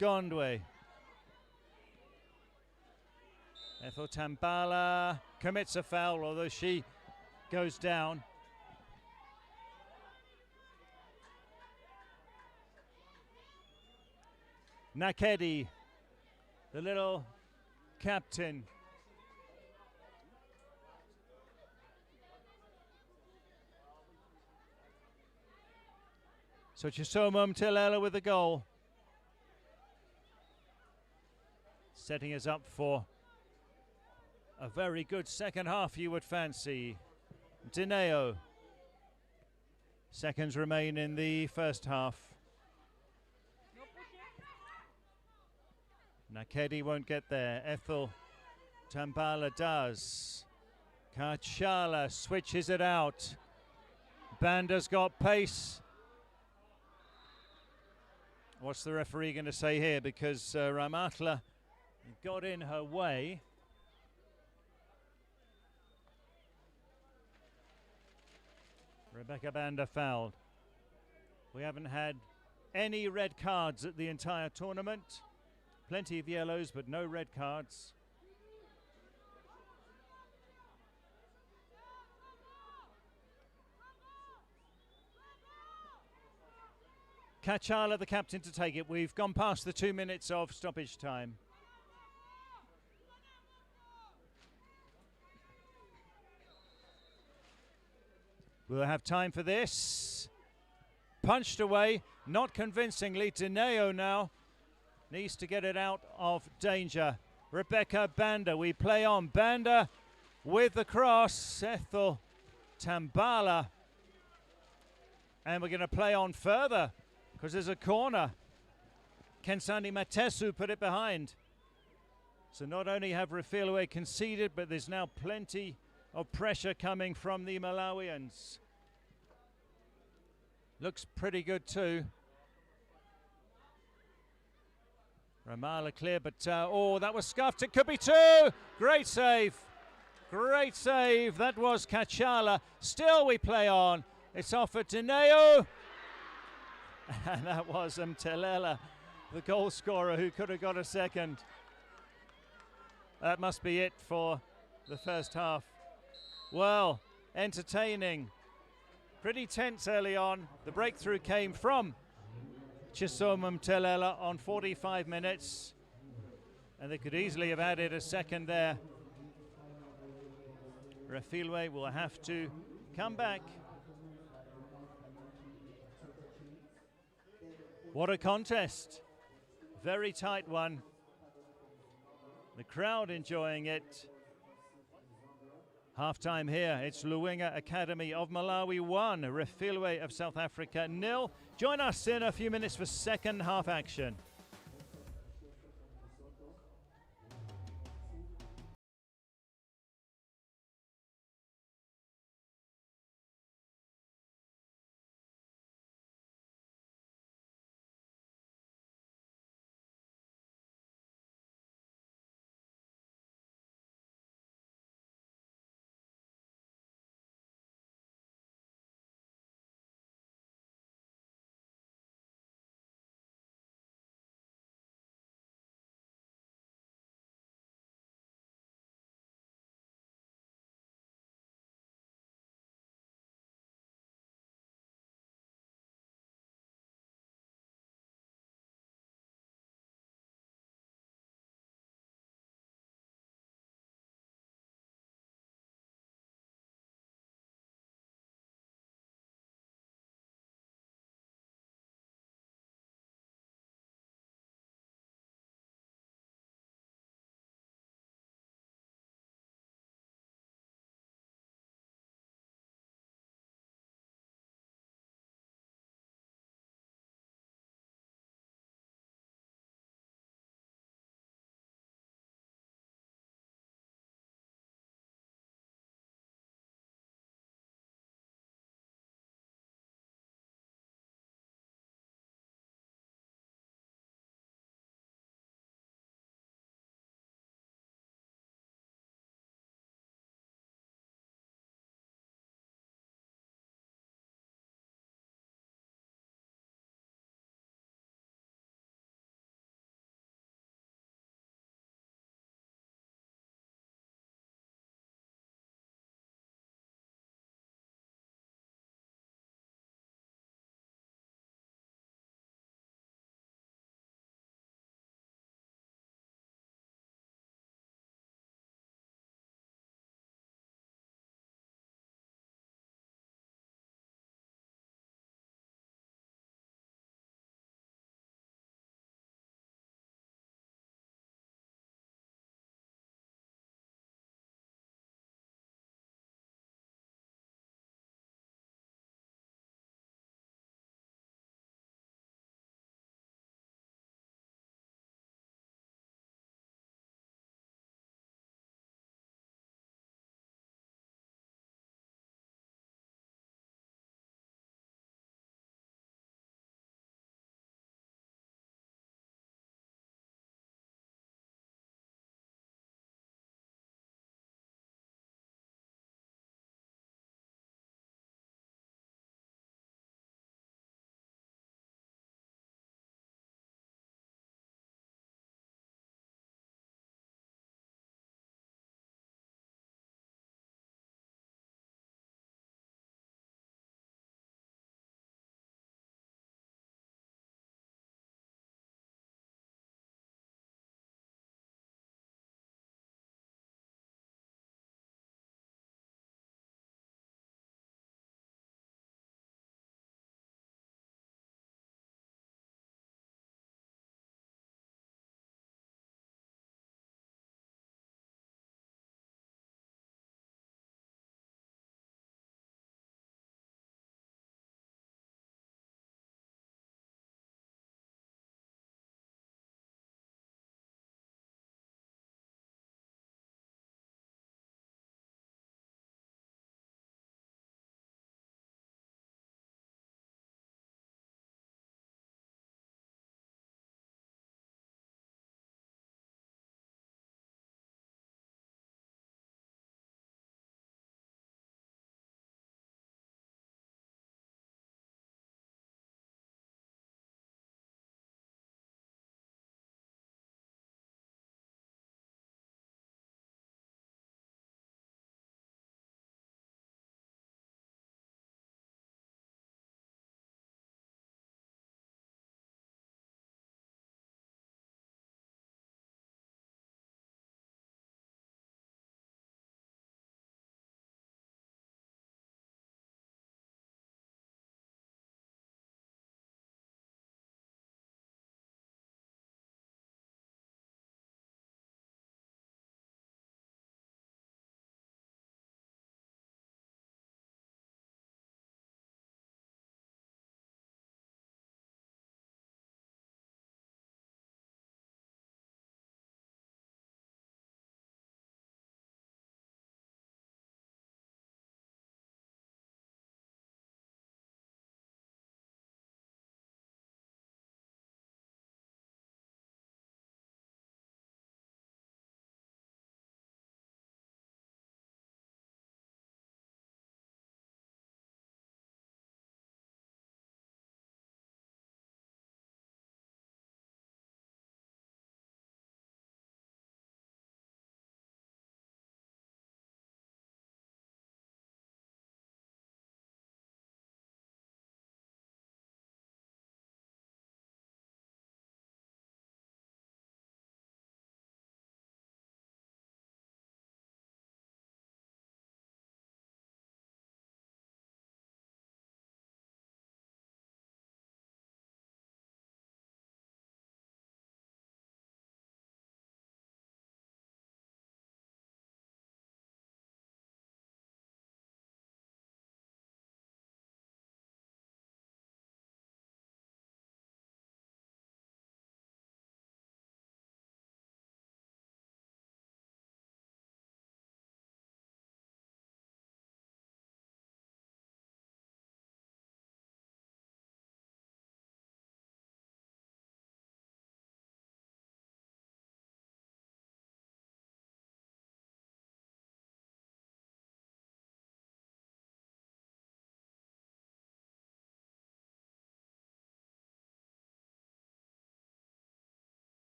Gondwe. Ethel Tambala commits a foul, although she goes down. Nakedi, the little captain. So Chisomo Mtelela with the goal. Setting us up for a very good second half, you would fancy. Dineo. Seconds remain in the first half. Nakedi won't get there. Ethel Tambala does. Kachala switches it out. Banda's got pace. What's the referee going to say here? Because Ramatla got in her way. Rebecca Banda fouled. We haven't had any red cards at the entire tournament. Plenty of yellows, but no red cards. Kachala, the captain, to take it. We've gone past the 2 minutes of stoppage time. We'll have time for this. Punched away, not convincingly. Dineo now needs to get it out of danger. Rebecca Banda, we play on. Banda with the cross. Ethel Tambala. And we're going to play on further because there's a corner. Kensani Matesu put it behind. So not only have Refilwe conceded, but there's now plenty of pressure coming from the Malawians. Looks pretty good too. Ramala clear, but oh, that was scuffed. It could be two. Great save. Great save. That was Kachala. Still we play on. It's off for Dineo. And that was Mtelela, the goal scorer, who could have got a second. That must be it for the first half. Well, entertaining. Pretty tense early on. The breakthrough came from Chisomo Mtelela on 45 minutes. And they could easily have added a second there. Refilwe will have to come back. What a contest. Very tight one. The crowd enjoying it. Half-time here. It's Luwinga Academy of Malawi 1, Refilwe of South Africa 0. Join us in a few minutes for second half action.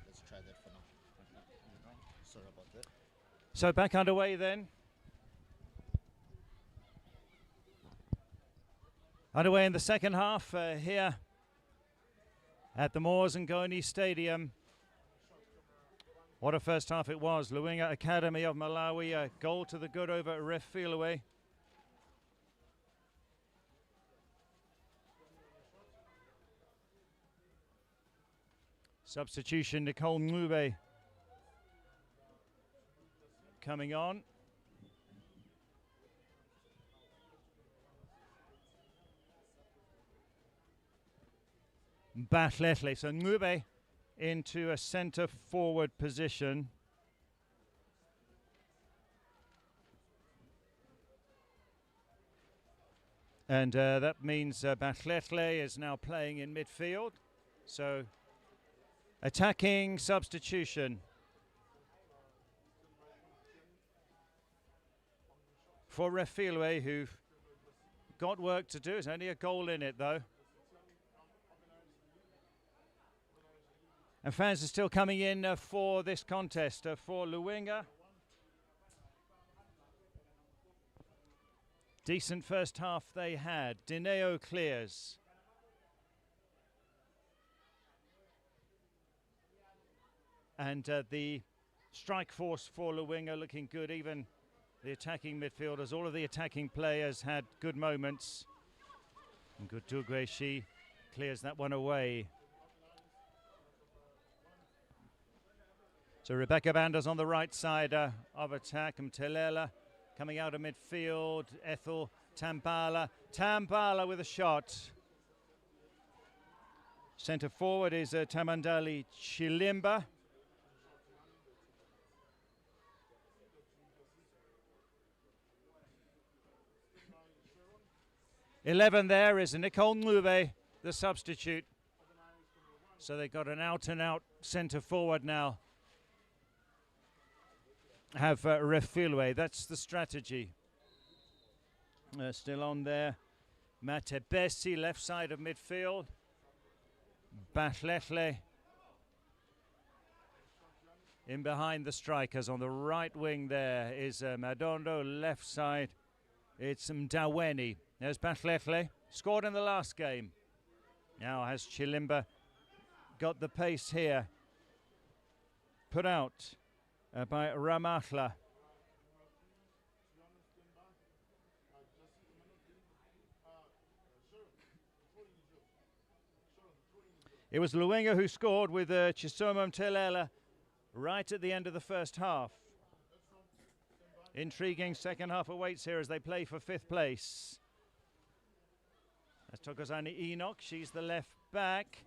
Let's try that for now. Sorry about that.
So back underway then. Underway in the second half here at the Moors and Goni Stadium. What a first half it was. Luwinga Academy of Malawi, a goal to the good over Refilwe. Substitution, Nicole Ngube coming on. Batletle, so Ngube into a centre forward position. And that means Batletle is now playing in midfield. So attacking substitution for Refilwe, who've got work to do. There's only a goal in it though. And fans are still coming in for this contest for Luwinga. Decent first half they had. Dineo clears. And the strike force for Luwinga looking good. Even the attacking midfielders, all of the attacking players had good moments. And Gutugwe, she clears that one away. So Rebecca Bander's on the right side of attack. Mtelela coming out of midfield. Ethel Tambala. Tambala with a shot. Centre forward is Tamandali Chilimba. '11 there is Nicole Ngube, the substitute. So they've got an out-and-out centre forward now. Have Refilwe, that's the strategy. Still on there. Matebesi, left side of midfield. Batletle in behind the strikers. On the right wing there is Madondo, left side. It's Mdaweni. There's Batletle, scored in the last game. Now has Chilimba got the pace here. Put out by Ramahla. It was Luwinga who scored with Chisomo Mtelela right at the end of the first half. Intriguing second half awaits here as they play for 5th place. That's Tokozani Enoch, she's the left back.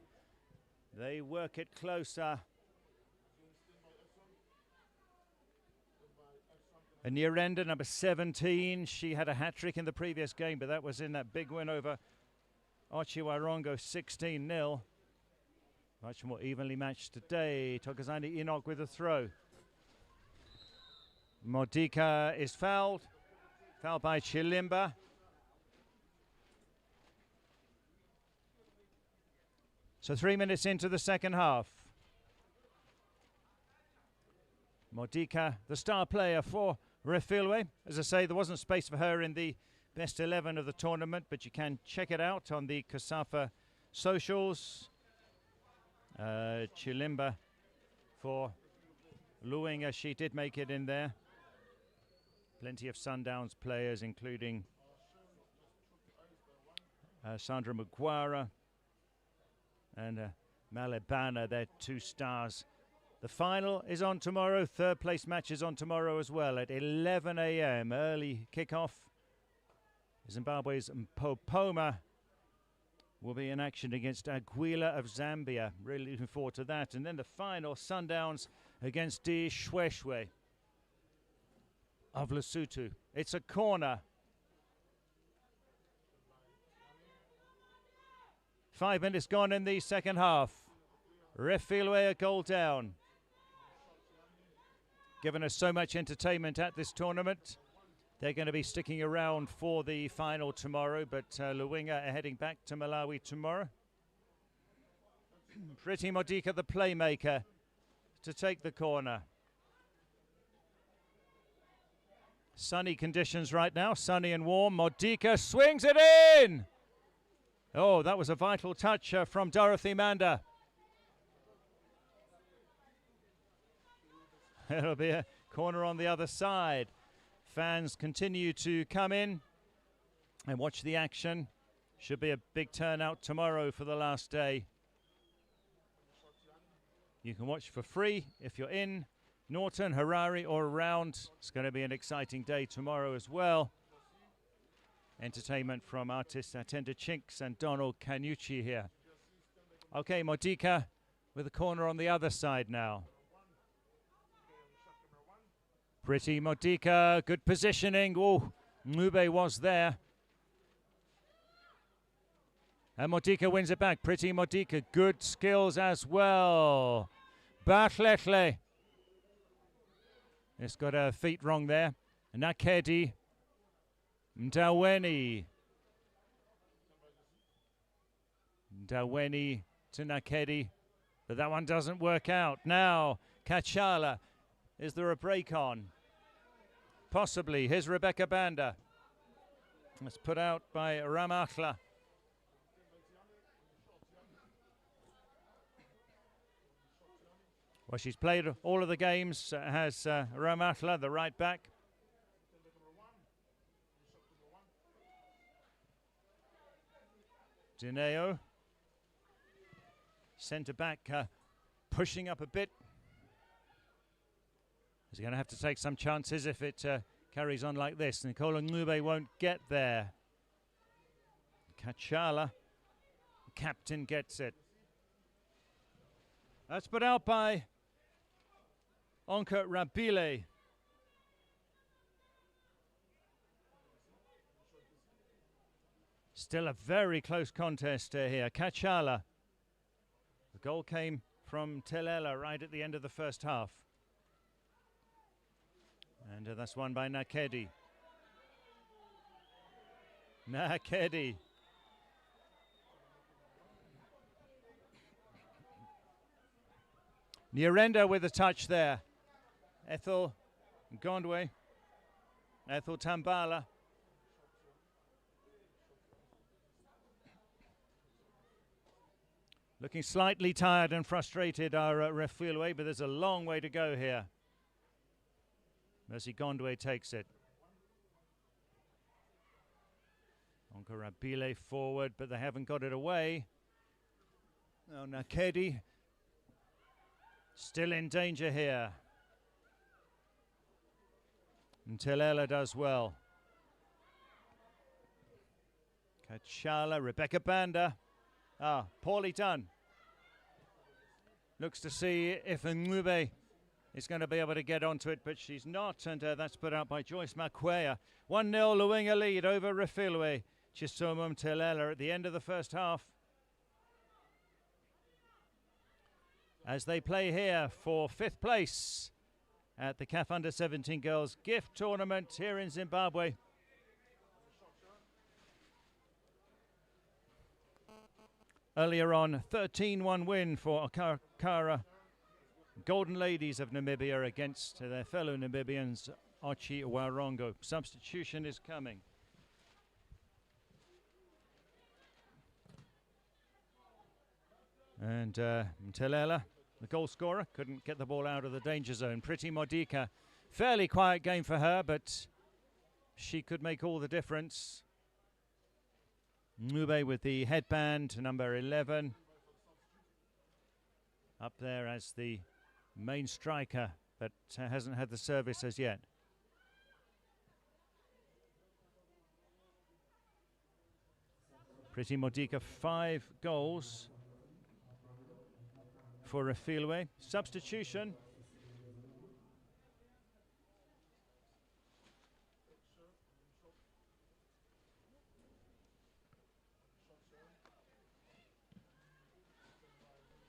They work it closer. A near-ender, number 17. She had a hat-trick in the previous game, but that was in that big win over Ochiwarongo, 16-0. Much more evenly matched today. Tokozani Enoch with a throw. Modica is fouled. Fouled by Chilimba. So 3 minutes into the second half. Modica, the star player for Refilwe. As I say, there wasn't space for her in the best 11 of the tournament, but you can check it out on the CAF socials. Chilimba for Luwinga, she did make it in there. Plenty of Sundowns players, including Sandra Mugwara and Malebana, they're 2 stars. The final is on tomorrow. 3rd place match is on tomorrow as well at 11 a.m. Early kickoff. Zimbabwe's Mpopoma will be in action against Aguila of Zambia. Really looking forward to that. And then the final, Sundowns against D Shweshwe of Lesotho. It's a corner. 5 minutes gone in the second half. Refilwe a goal down. Given us so much entertainment at this tournament. They're going to be sticking around for the final tomorrow, but Luwinga are heading back to Malawi tomorrow. Pretty Modica, the playmaker, to take the corner. Sunny conditions right now, sunny and warm. Modica swings it in! Oh, that was a vital touch from Dorothy Manda. It'll be a corner on the other side. Fans continue to come in and watch the action. Should be a big turnout tomorrow for the last day. You can watch for free if you're in Norton, Harare or around. It's going to be an exciting day tomorrow as well. Entertainment from artists Atenda Chinks and Donald Canucci here. Okay, Modica with a corner on the other side now. Pretty Modica, good positioning. Oh, Ngube was there. And Modica wins it back. Pretty Modica, good skills as well. Bartletle. It's got her feet wrong there. Nakedi. Ndaweni. Ndaweni to Nakedi. But that one doesn't work out. Now, Kachala. Is there a break on? Possibly. Here's Rebecca Banda. It's put out by Ramachla. Well, she's played all of the games, has Ramachla, the right back. Dineo, centre back, pushing up a bit. He's going to have to take some chances if it carries on like this. Nicola Ngube won't get there. Kachala, captain, gets it. That's put out by Onka Rabile. Still a very close contest here. Kachala. The goal came from Telela right at the end of the first half. And that's won by Nakedi. Nakedi. Nyirenda with a touch there. Ethel Gondwe. Ethel Tambala. Looking slightly tired and frustrated are Refilwe, but there's a long way to go here. Mercy Gondwe takes it. Onkarabile forward, but they haven't got it away. Now Nakedi still in danger here. And Telela does well. Kachala, Rebecca Banda. Ah, poorly done. Looks to see if Ngube is going to be able to get onto it, but she's not, and that's put out by Joyce Makwea. 1-0 Luwinga lead over Refilwe. Chisomum Telela at the end of the first half. As they play here for 5th place at the CAF Under-17 Girls Gift Tournament here in Zimbabwe. Earlier on, 13-1 win for Okara Golden Ladies of Namibia against their fellow Namibians, Archie Warongo. Substitution is coming. And Mtelela, the goal scorer, couldn't get the ball out of the danger zone. Pretty Modica, fairly quiet game for her, but she could make all the difference. Ngube with the headband, number 11. Up there as the main striker, but hasn't had the service as yet. Pretty Modica, 5 goals for Refilwe. Substitution.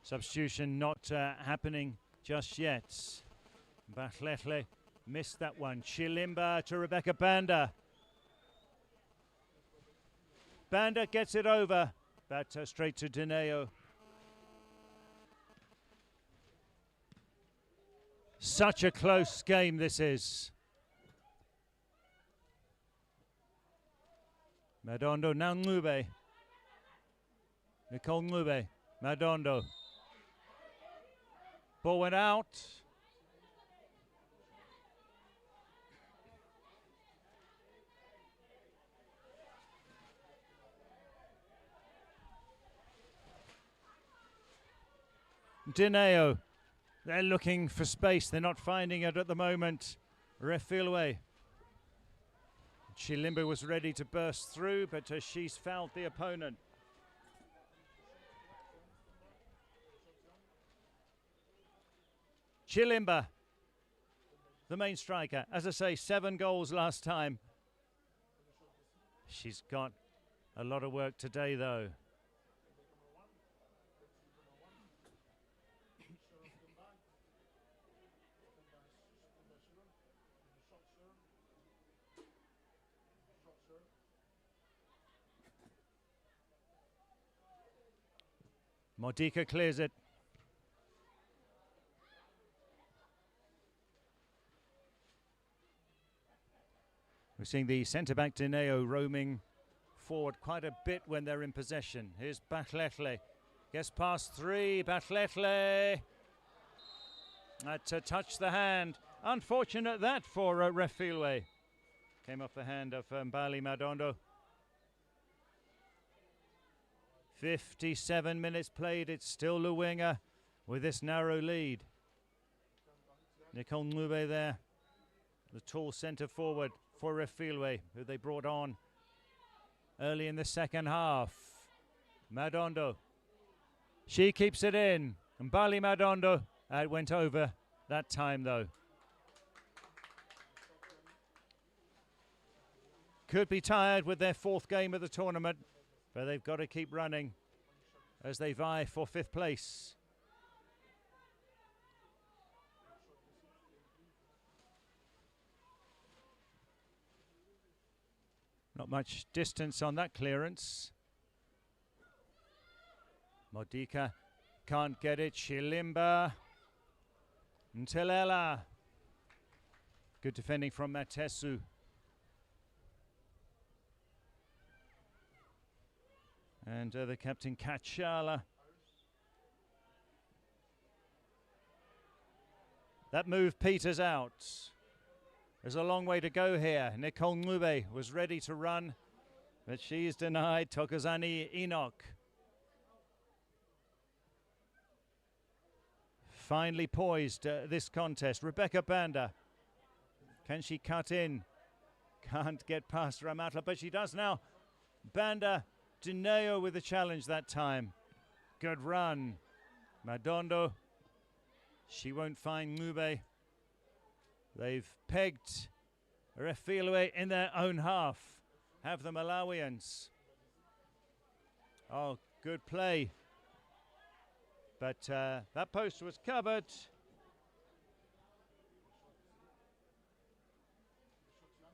Substitution not happening just yet. Bachletle missed that one. Chilimba to Rebecca Banda. Banda gets it over, but straight to Dineo. Such a close game this is. Madondo, now Ngube. Nicole Ngube, Madondo. Ball went out. Dineo, they're looking for space. They're not finding it at the moment. Refilwe. Chilimba was ready to burst through, but she's fouled the opponent. Chilimba, the main striker. As I say, 7 goals last time. She's got a lot of work today, though. Modica clears it. We're seeing the centre-back Dineo roaming forward quite a bit when they're in possession. Here's Batletle. Gets past 3. Batletle. To touch the hand. Unfortunate that for Refilwe. Came off the hand of Mbali Madondo. 57 minutes played. It's still Luwinga with this narrow lead. Nicole Ngube there, the tall centre forward for Refilwe, who they brought on early in the second half. Madondo, she keeps it in. Mbali Madondo, it went over that time though. Could be tired with their 4th game of the tournament, but they've got to keep running as they vie for 5th place. Not much distance on that clearance. Modica can't get it. Chilimba. Ntelela. Good defending from Matesu. And the captain Kachala. That move peters out. There's a long way to go here. Nicole Ngube was ready to run, but she's denied. Tokozani Enoch. Finally poised this contest. Rebecca Banda. Can she cut in? Can't get past Ramatla, but she does now. Banda. Dineo with the challenge that time. Good run. Madondo. She won't find Ngube. They've pegged Refilwe in their own half. Have the Malawians. Oh, good play. But that post was covered.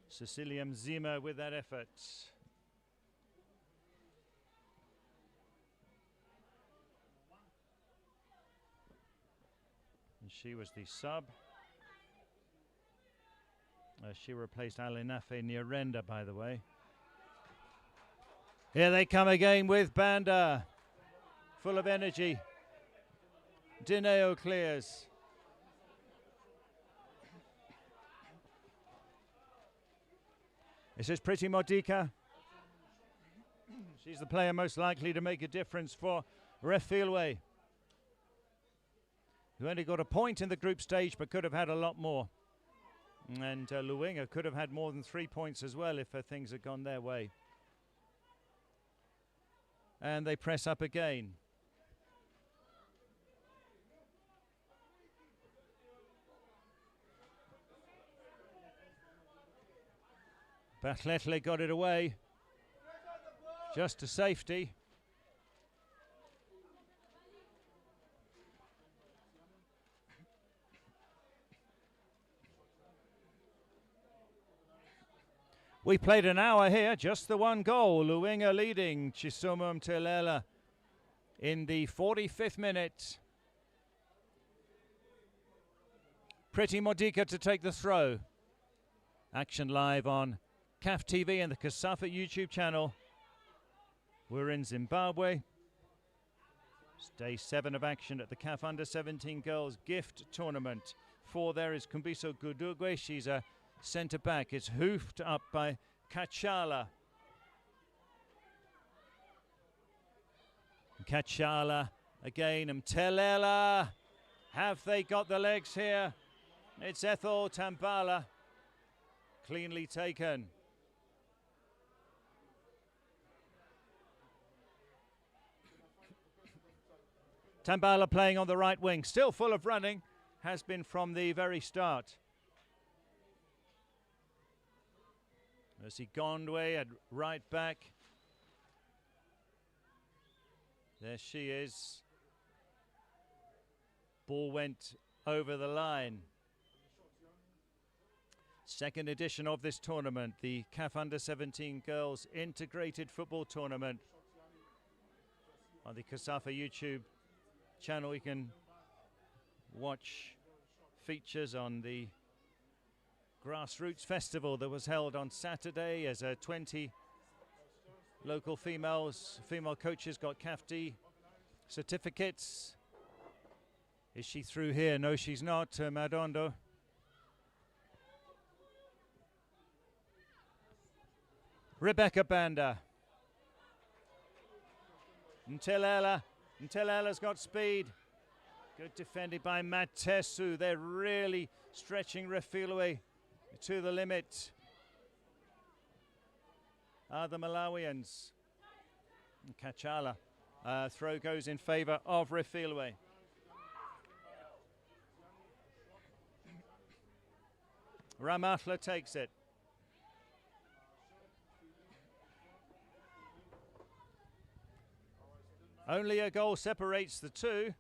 Cecilia Mzima with that effort. And she was the sub. She replaced Alinafe Nyirenda, by the way. Here they come again with Banda. Full of energy. Dineo clears. This is Pretty Modica. She's the player most likely to make a difference for Refilwe, who only got a point in the group stage but could have had a lot more. And Luwinga could have had more than 3 points as well if things had gone their way. And they press up again. Batletle got it away, just to safety. We played an hour here, just the 1 goal. Luwinga leading Chisuma Mtelela in the 45th minute. Pretty Modica to take the throw. Action live on CAF TV and the Kasafa YouTube channel. We're in Zimbabwe. It's day 7 of action at the CAF Under-17 Girls Gift Tournament. 4 there is Kumbiso Gudugwe. She's a centre back. It's hoofed up by Kachala. Kachala again. Mtelela. Have they got the legs here? It's Ethel Tambala. Cleanly taken. Tambala playing on the right wing. Still full of running. Has been from the very start. Mercy Gondwe at right back. There she is. Ball went over the line. Second edition of this tournament, the CAF Under-17 Girls Integrated Football Tournament. On the Kasafa YouTube channel, you can watch features on the Grassroots Festival that was held on Saturday as 20 local female coaches got CAF-D certificates. Is she through here? No, she's not. Madondo. Rebecca Banda. Ntelela's got speed. Good defended by Matesu. They're really stretching Refilwe to the limit. The Malawians. Kachala. Throw goes in favour of Refilwe. Ramatla takes it. Only a goal separates the two.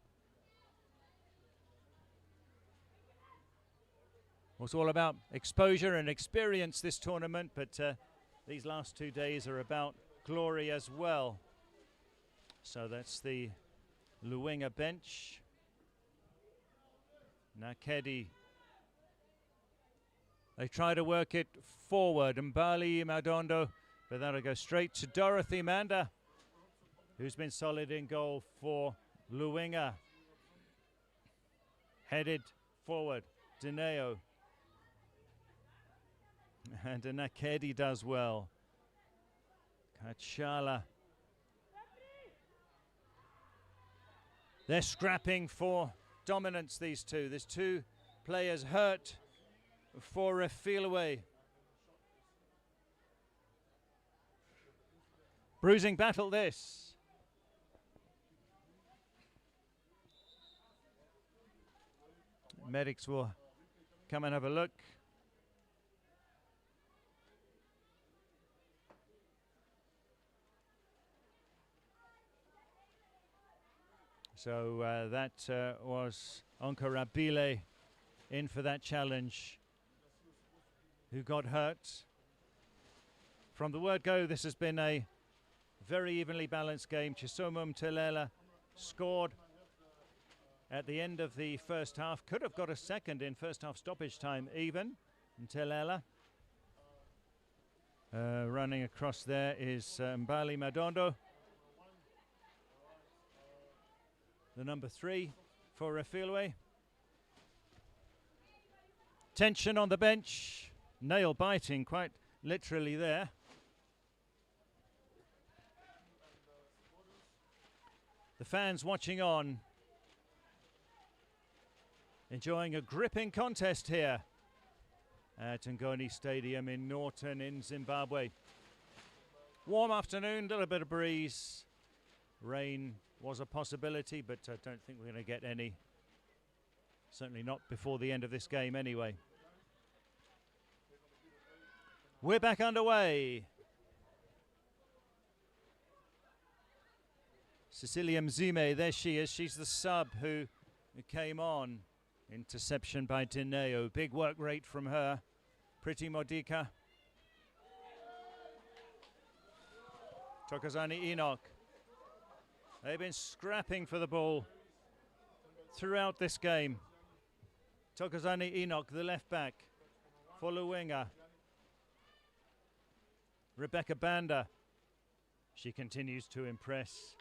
It's all about exposure and experience this tournament, but these last 2 days are about glory as well. So that's the Luwinga bench. Nakedi. They try to work it forward. Mbali Madondo, but that'll go straight to Dorothy Manda, who's been solid in goal for Luwinga. Headed forward, Dineo. And Nakedi does well. Kachala. They're scrapping for dominance, these two. There's 2 players hurt for Refilwe. Bruising battle this. Medics will come and have a look. So that was Onkarabile in for that challenge, who got hurt. From the word go, this has been a very evenly balanced game. Chisomo Mtelela scored at the end of the first half. Could have got a second in first half stoppage time even. Mtelela. Running across there is Mbali Madondo. The number 3 for Refilwe. Tension on the bench. Nail biting quite literally there. The fans watching on, enjoying a gripping contest here at Ngoni Stadium in Norton in Zimbabwe. Warm afternoon, little bit of breeze. Rain was a possibility, but I don't think we're going to get any. Certainly not before the end of this game anyway. We're back underway. Cecilia Mzime, there she is. She's the sub who came on. Interception by Dineo. Big work rate from her. Pretty Modica. Tokozani Enoch. They've been scrapping for the ball throughout this game. Tokozani Enoch, the left back for Luwinga. Rebecca Banda, she continues to impress.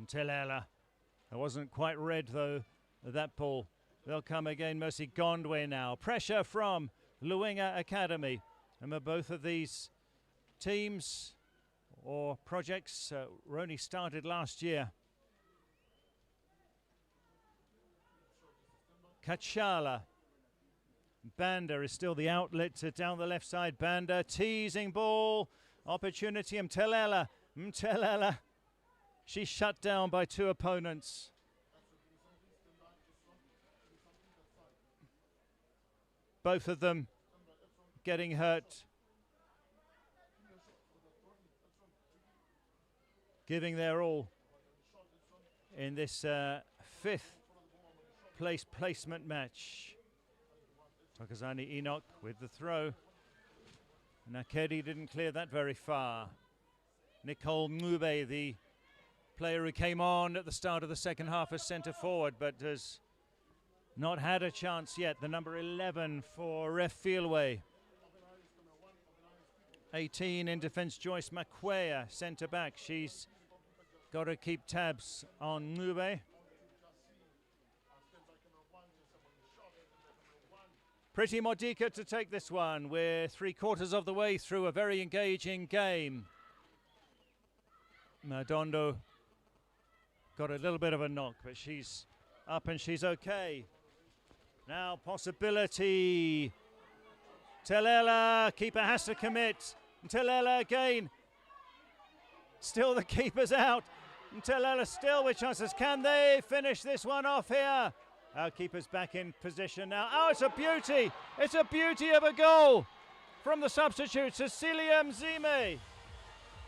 Telela. It wasn't quite red though, that ball. They'll come again, Mercy Gondwe now. Pressure from Luwinga Academy. Remember, both of these teams or projects were only started last year. Kachala. Banda is still the outlet down the left side. Banda teasing ball. Opportunity. Mtelela. Mtelela. She's shut down by two opponents. Both of them getting hurt. Giving their all in this fifth place placement match. Tokozani Enoch with the throw. Nakedi didn't clear that very far. Nicole Ngube, the player who came on at the start of the second half as centre forward, but has not had a chance yet. The number 11 for Refilwe. 18 in defence, Joyce Makwea, centre back. She's got to keep tabs on Ngube. Pretty Modika to take this one. We're 3/4 of the way through a very engaging game. Madondo got a little bit of a knock, but she's up and she's okay. Now possibility. Telela, keeper has to commit. Telela again. Still the keeper's out. Telela still with chances. Can they finish this one off here? Our keeper's back in position now. Oh, it's a beauty. It's a beauty of a goal from the substitute, Cecilia Mzime.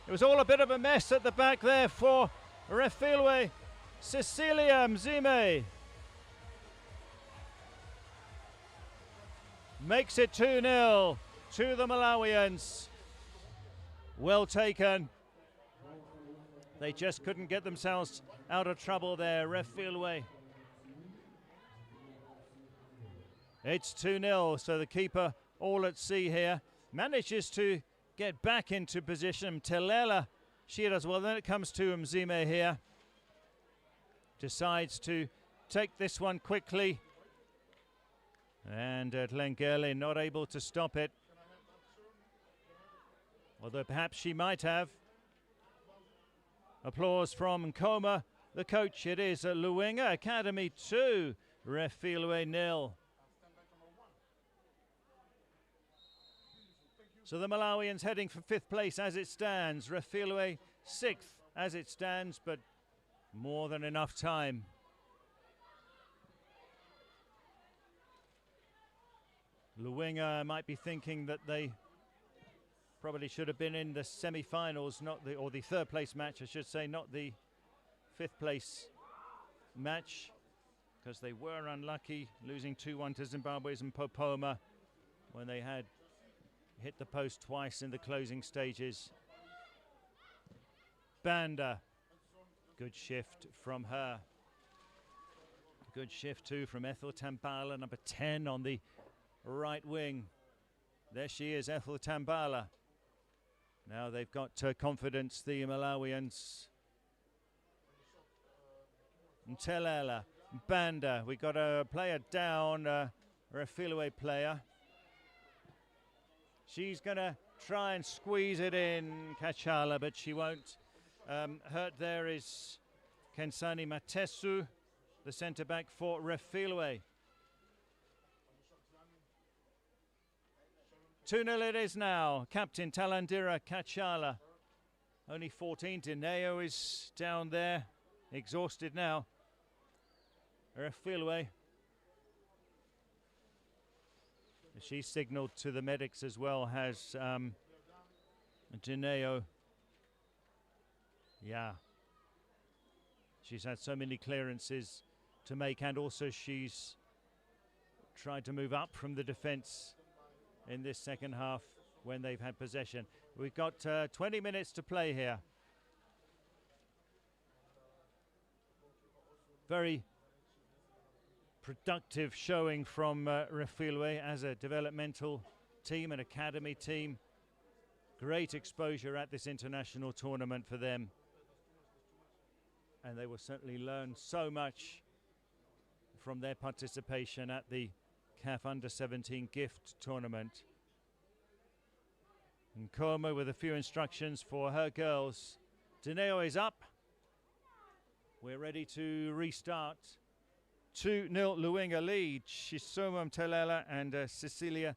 It was all a bit of a mess at the back there for Refilwe. Cecilia Mzime makes it 2-0 to the Malawians. Well taken. They just couldn't get themselves out of trouble there, Refilwe. It's 2-0, so the keeper all at sea here. Manages to get back into position. Telela, she does well. Then it comes to Mzime here. Decides to take this one quickly. And Tlengele not able to stop it. Although perhaps she might have. Applause from Nkoma, the coach. It is Luwinga Academy 2, Refilwe 0. So the Malawians heading for 5th place as it stands. Refilwe 6th as it stands, but more than enough time. Luwinga might be thinking that they probably should have been in the semi-finals, or the 3rd place match, I should say, not the 5th place match, because they were unlucky, losing 2-1 to Zimbabwe's and Popoma when they had hit the post twice in the closing stages. Banda, good shift from her. Good shift too from Ethel Tambala, number 10 on the right wing. There she is, Ethel Tambala. Now they've got confidence, the Malawians. Telela, Banda, we got a player down, a Refilwe player. She's going to try and squeeze it in, Kachala, but she won't. Hurt there is Kensani Matesu, the centre-back for Refilwe. 2-0 it is now. Captain Talandira Kachala. Only 14. Dineo is down there, exhausted now. Refilwe. She signalled to the medics as well, has Dineo. Yeah. She's had so many clearances to make, and also she's tried to move up from the defence in this second half when they've had possession. We've got 20 minutes to play here. Very productive showing from Refilwe as a developmental team, an academy team. Great exposure at this international tournament for them. And they will certainly learn so much from their participation at the CAF Under-17 gift tournament. And Como with a few instructions for her girls. Dineo is up. We're ready to restart. 2-0 Luwinga lead. Shisoma Mtelela and Cecilia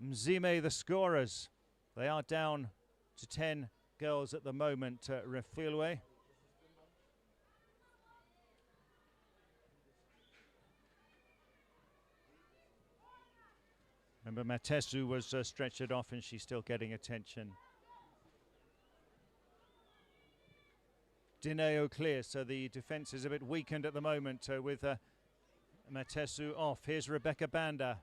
Mzime the scorers. They are down to 10 girls at the moment, Refilwe. Remember, Matesu was stretchered off and she's still getting attention. Dineo clear, so the defence is a bit weakened at the moment with Matesu off. Here's Rebecca Banda.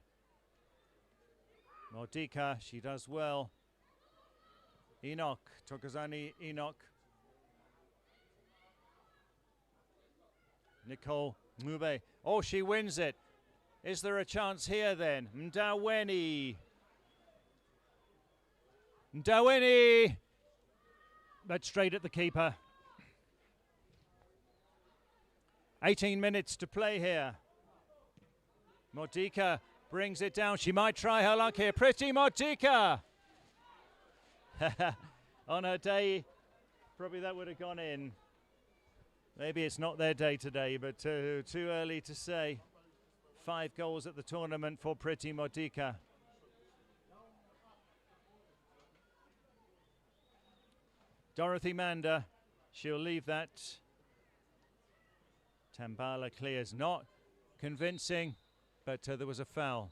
Mordika, she does well. Enoch, Tokozani Enoch. Nicole Mube. Oh, she wins it. Is there a chance here then? Mdaweni. Mdaweni! But straight at the keeper. 18 minutes to play here. Mordika brings it down. She might try her luck here. Pretty Mordika! On her day, probably that would have gone in. Maybe it's not their day today, but too early to say. 5 goals at the tournament for Pretty Mordika. Dorothy Manda, she'll leave that. Tambala clears, not convincing, but there was a foul.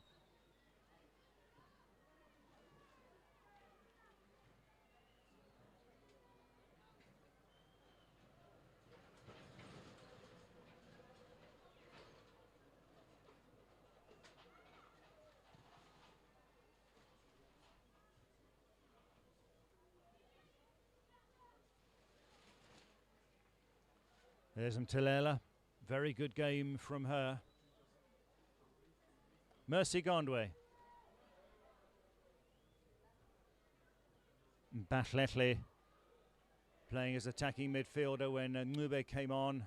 There's Mtelela. Very good game from her. Mercy Gondwe. Batlethli playing as attacking midfielder when Ngube came on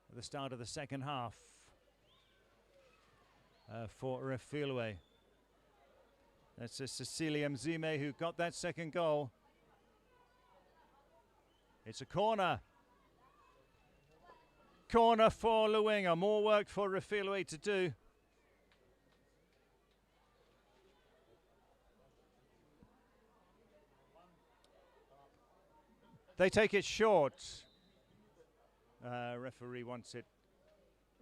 at the start of the second half for Refilwe. That's Cecilia Mzime who got that second goal. It's a corner. Corner for Luwinga. More work for Refilwe to do. They take it short. Referee wants it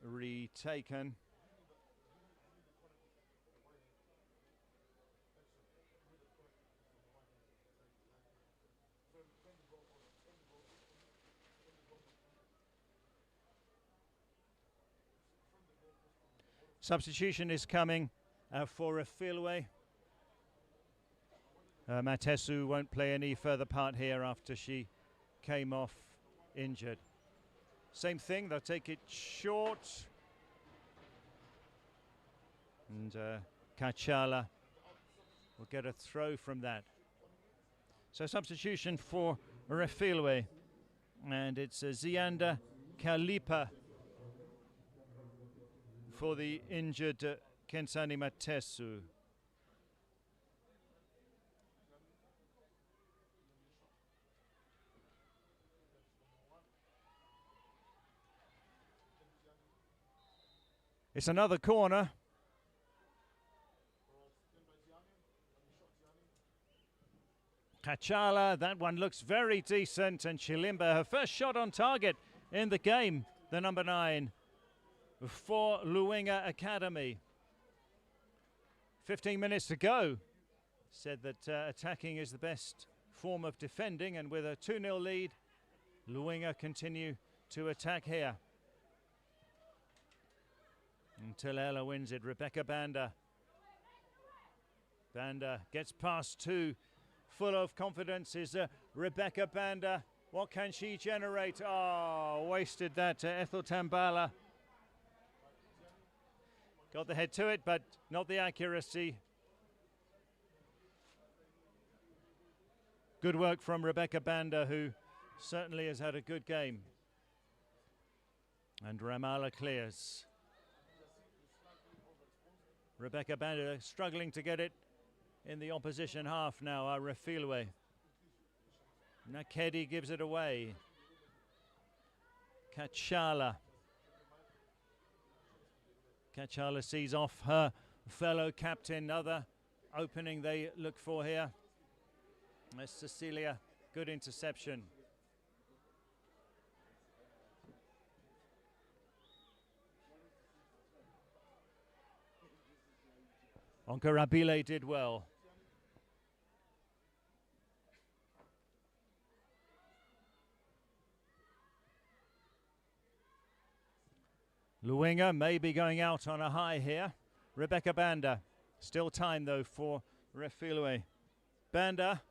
retaken. Substitution is coming for Refilwe. Matesu won't play any further part here after she came off injured. Same thing, they'll take it short. And Kachala will get a throw from that. So substitution for Refilwe. And it's Zianda Kalipa for the injured Kensani Matesu. It's another corner. Kachala, that one looks very decent, and Chilimba, her first shot on target in the game, the number 9 for Luwinga Academy. 15 minutes to go. Said that attacking is the best form of defending, and with a 2-0 lead, Luwinga continue to attack here. Until Ella wins it. Rebecca Banda. Banda gets past two. Full of confidence is Rebecca Banda. What can she generate? Oh, wasted that. Ethel Tambala got the head to it, but not the accuracy. Good work from Rebecca Banda, who certainly has had a good game. And Ramallah clears. Rebecca Banda struggling to get it in the opposition half now. Refilwe. Nakedi gives it away. Kachala. Kachala sees off her fellow captain. Another opening they look for here. That's Cecilia. Good interception. Onkarabile did well. Luwinga may be going out on a high here. Rebecca Banda. Still time though for Refilwe. Banda.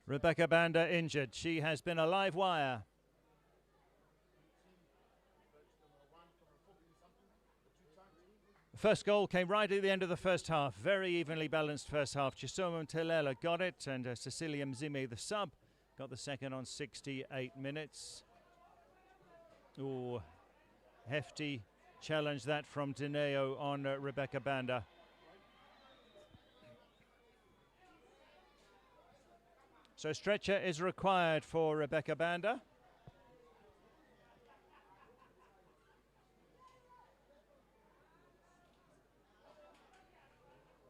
Rebecca Banda injured. She has been a live wire. First goal came right at the end of the first half. Very evenly balanced first half. Chisomo Telela got it, and Cecilia Mzime, the sub, got the second on 68 minutes. Ooh, hefty challenge that from Dineo on Rebecca Banda. So stretcher is required for Rebecca Banda.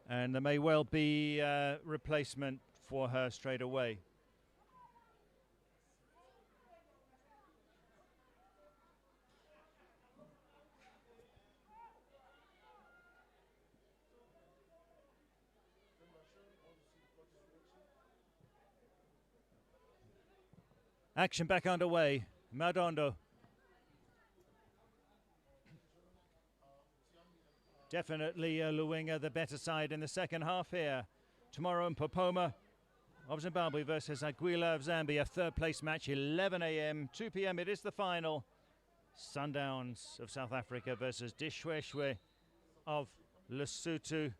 And there may well be a replacement for her straight away. Action back underway. Madondo. Definitely Luwinga the better side in the second half here. Tomorrow in Popoma of Zimbabwe versus Aguila of Zambia. Third place match, 11 a.m. 2 p.m. it is the final. Sundowns of South Africa versus Dishweshwe of Lesotho.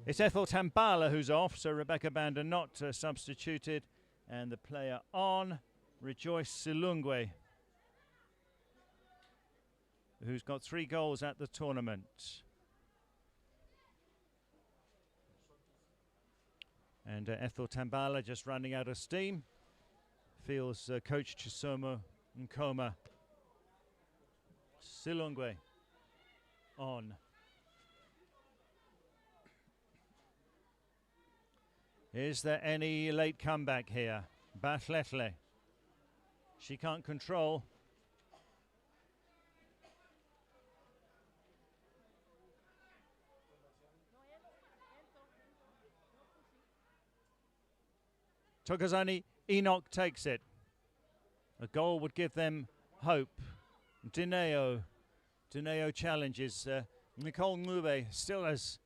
It's Ethel Tambala who's off, so Rebecca Banda not substituted. And the player on, Rejoice Silungwe, who's got 3 goals at the tournament. And Ethel Tambala just running out of steam. Feels coach Chisomo Nkoma. Silungwe on. Is there any late comeback here? Batletle. She can't control. Tokozani Enoch takes it. A goal would give them hope. Dineo challenges. Nicole Ngube still has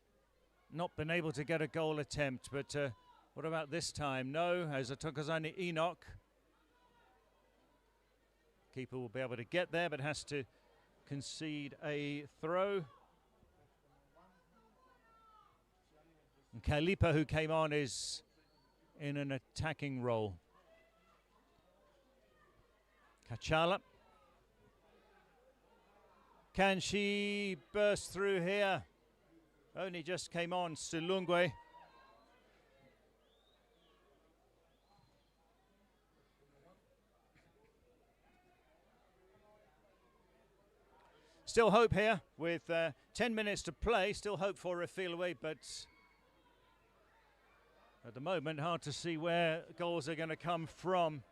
not been able to get a goal attempt, but what about this time? No, as a Tokozani Enoch. Keeper will be able to get there, but has to concede a throw. And Kalipa, who came on, is in an attacking role. Kachala. Can she burst through here? Only just came on, Silungwe. Still hope here with 10 minutes to play. Still hope for Refilwe, but at the moment hard to see where goals are going to come from.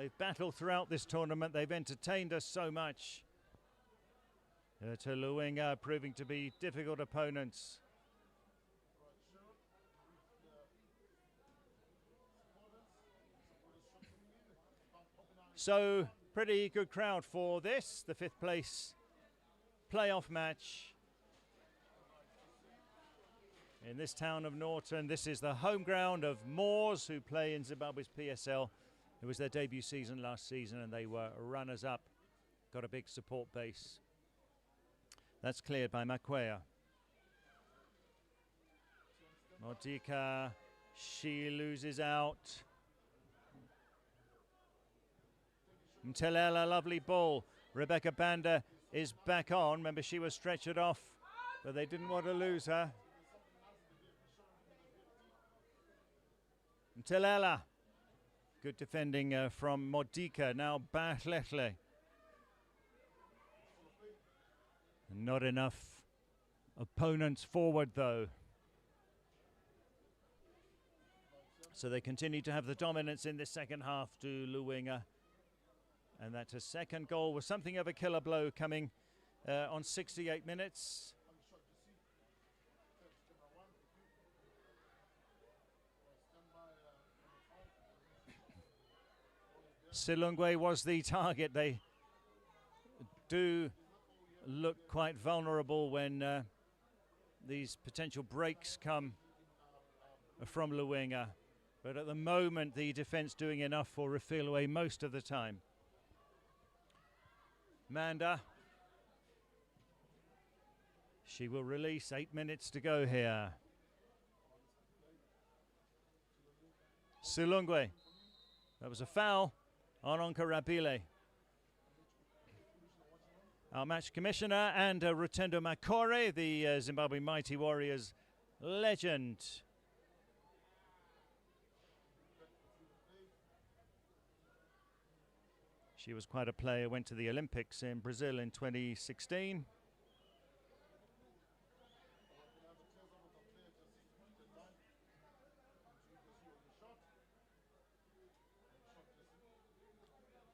They've battled throughout this tournament. They've entertained us so much. To Luwinga, proving to be difficult opponents. So, pretty good crowd for this, the 5th place playoff match in this town of Norton. This is the home ground of Moors, who play in Zimbabwe's PSL. It was their debut season last season and they were runners-up. Got a big support base. That's cleared by Makwea. Modika, she loses out. Mtelela, lovely ball. Rebecca Banda is back on. Remember, she was stretchered off, but they didn't want to lose her. Mtelela. Good defending from Modika. Now Bahlele. Not enough opponents forward, though. So they continue to have the dominance in this second half to Luwinga. And that a second goal was something of a killer blow coming on 68 minutes. Silungwe was the target. They do look quite vulnerable when these potential breaks come from Luwinga. But at the moment, the defence doing enough for Refilwe most of the time. Manda. She will release. 8 minutes to go here. Silungwe. That was a foul on Onkarabile. Our match commissioner and Rutendo Makore, the Zimbabwe Mighty Warriors legend. She was quite a player, went to the Olympics in Brazil in 2016.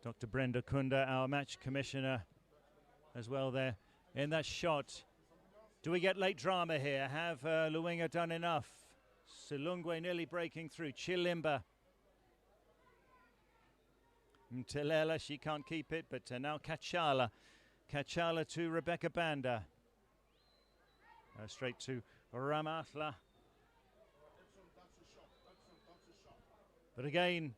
Dr. Brenda Kunda, our match commissioner, as well there in that shot. Do we get late drama here? Have Luwinga done enough? Silungwe nearly breaking through. Chilimba. Mtelela, she can't keep it, but now Kachala. Kachala to Rebecca Banda. Straight to Ramatla. But again,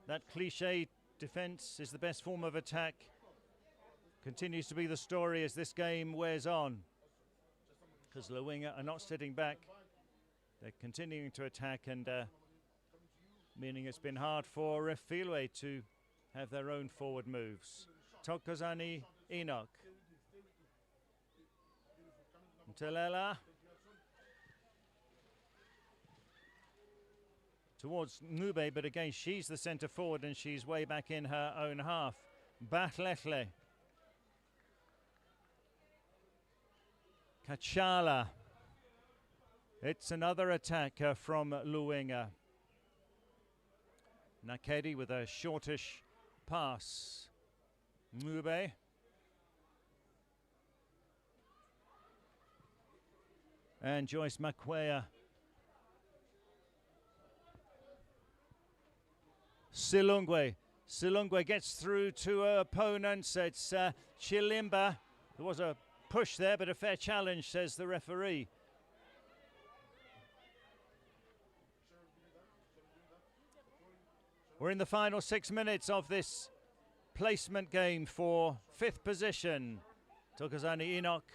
that cliche defense is the best form of attack. Continues to be the story as this game wears on. Because Luwinga are not sitting back. They're continuing to attack, and meaning it's been hard for Refilwe to have their own forward moves. Thokozani Enoch. Mtelela. Towards Nube, but again, she's the centre forward and she's way back in her own half. Bahlele. Kachala. It's another attack from Luwinga. Nakedi with a shortish pass. Nube. And Joyce Makwea. Silungwe. Silungwe gets through to her opponents. It's Chilimba. There was a push there, but a fair challenge, says the referee. We're in the final 6 minutes of this placement game for 5th position. Thokozani Enoch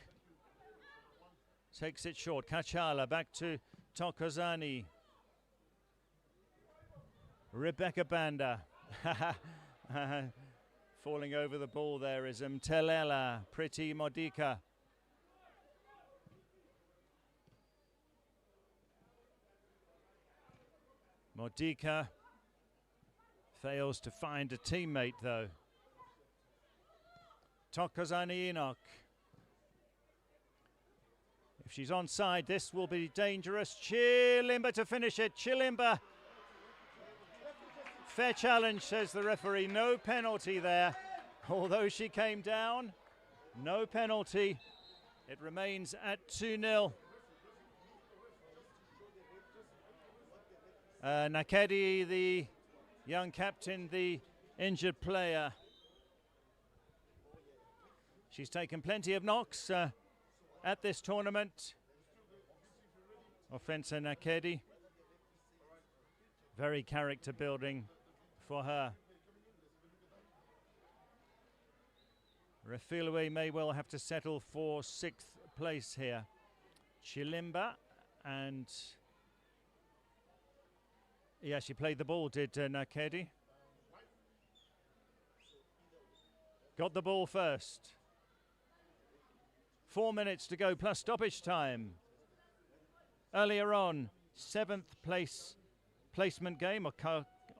takes it short. Kachala back to Thokozani. Rebecca Banda. Falling over the ball there is Mtelela. Pretty Modika. Modika fails to find a teammate though. Thokozani Enoch. If she's onside, this will be dangerous. Chilimba to finish it. Chilimba Fair challenge, says the referee. No penalty there. Although she came down, no penalty. It remains at 2-0. Nakedi, the young captain, the injured player. She's taken plenty of knocks at this tournament. Offensa Nakedi. Very character building for her. Refilwe may well have to settle for 6th place here. Chilimba and... yeah, she played the ball, did Nakedi. Got the ball first. 4 minutes to go plus stoppage time. Earlier on, 7th placement game,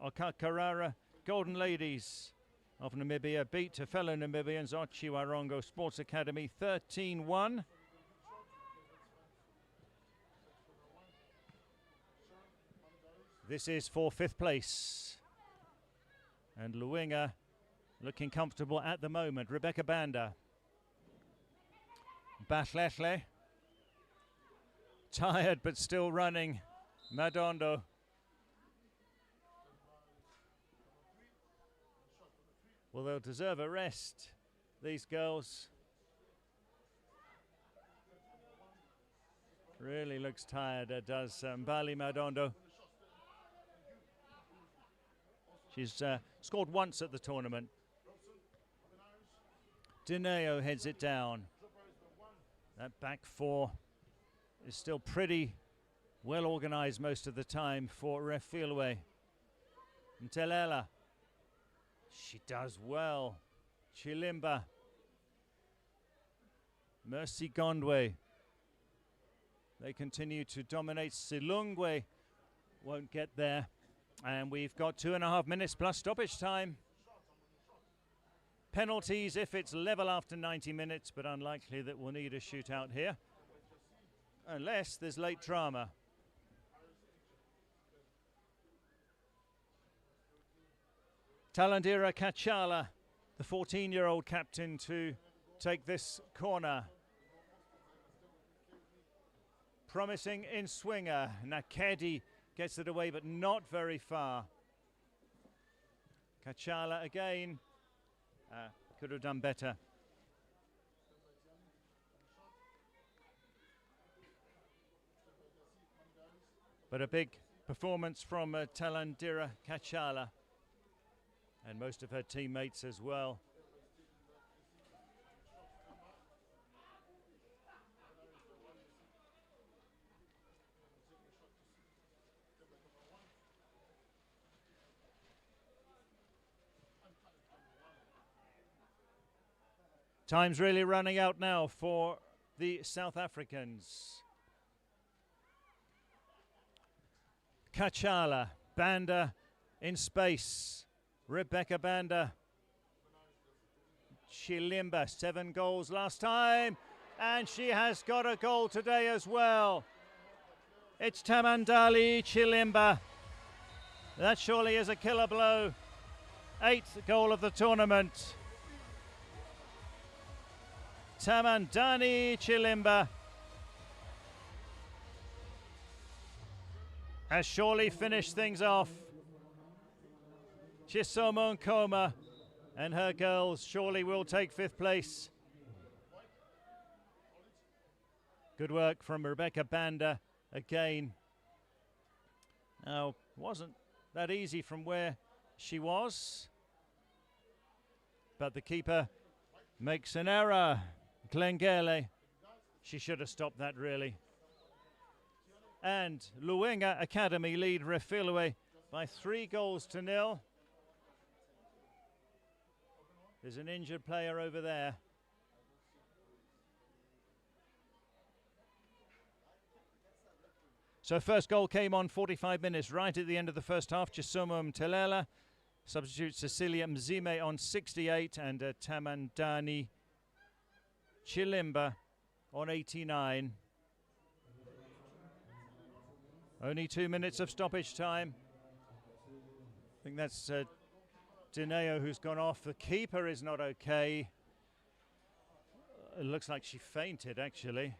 Okakarara Golden Ladies of Namibia beat fellow Namibians Ochiwarongo Sports Academy 13-1. This is for 5th place. And Luwinga looking comfortable at the moment. Rebecca Banda. Batletle. Tired but still running. Madondo. Well, they'll deserve a rest, these girls. Really looks tired, does Mbali Madondo. She's scored once at the tournament. Dineo heads it down. That back four is still pretty well organized most of the time for Refilwe. Ntelela. She does well. Chilimba. Mercy Gondwe. They continue to dominate. Silungwe won't get there. And we've got 2.5 minutes plus stoppage time. Penalties if it's level after 90 minutes, but unlikely that we'll need a shootout here. Unless there's late drama. Talandira Kachala, the 14-year-old captain, to take this corner. Promising in swinger. Nakedi gets it away, but not very far. Kachala again. Could have done better. But a big performance from Talandira Kachala. And most of her teammates as well. Time's really running out now for the South Africans. Kachala, Banda in space. Rebecca Banda. Chilimba, 7 goals last time. And she has got a goal today as well. It's Tamandali Chilimba. That surely is a killer blow. 8th goal of the tournament. Tamandani Chilimba has surely finished things off. Chisomo Nkoma and her girls surely will take 5th place. Good work from Rebecca Banda again. Now, wasn't that easy from where she was, but the keeper makes an error. Glengele, she should have stopped that really. And Luwinga Academy lead Refilwe by 3 goals to 0. There's an injured player over there. So first goal came on 45 minutes, right at the end of the first half. Chisomo Mtelela, substitute Cecilia Mzime on 68, and Tamandani Chilimba on 89. Only 2 minutes of stoppage time. think that's Dineo who's gone off. The keeper is not okay. It looks like she fainted, actually.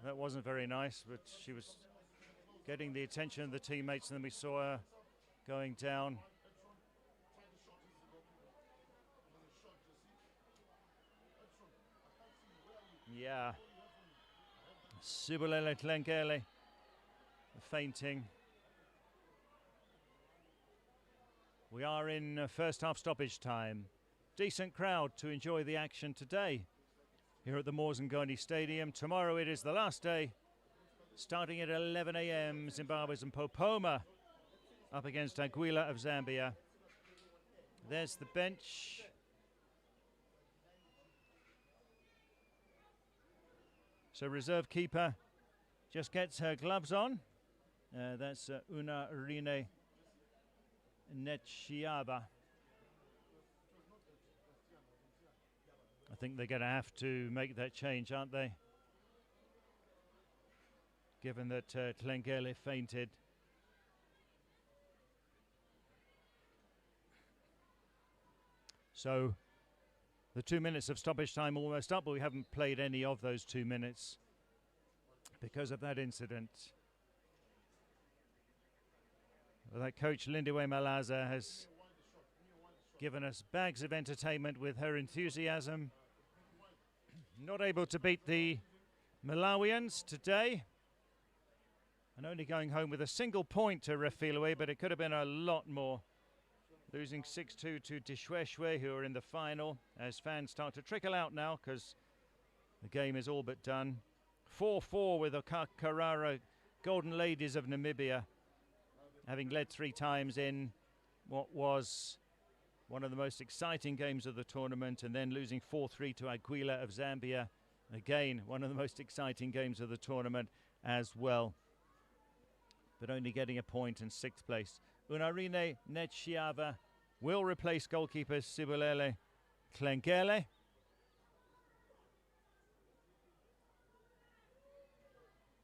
That wasn't very nice, but she was getting the attention of the teammates, and then we saw her going down. Yeah. Sibulele Tlengele fainting. We are in first half stoppage time. Decent crowd to enjoy the action today here at the Moors and Ngoni Stadium. Tomorrow it is the last day, starting at 11 a.m. Zimbabwe's Mpopoma up against Aguila of Zambia. There's the bench. So reserve keeper just gets her gloves on. That's Unarine Netshiaba. I think they're going to have to make that change, aren't they? Given that Tlengele fainted. So the 2 minutes of stoppage time almost up, but we haven't played any of those 2 minutes because of that incident. Well, that coach Lindiwe Malaza has given us bags of entertainment with her enthusiasm. Not able to beat the Malawians today, and only going home with a single point to Refilwe, but it could have been a lot more. Losing 6-2 to Dishweshwe, who are in the final, as fans start to trickle out now because the game is all but done. 4-4 with the Karara Golden Ladies of Namibia, having led 3 times in what was one of the most exciting games of the tournament, and then losing 4-3 to Aguila of Zambia. Again, one of the most exciting games of the tournament as well, but only getting a point in 6th place. Unarine Netshiava will replace goalkeeper Sibulele Tlengele.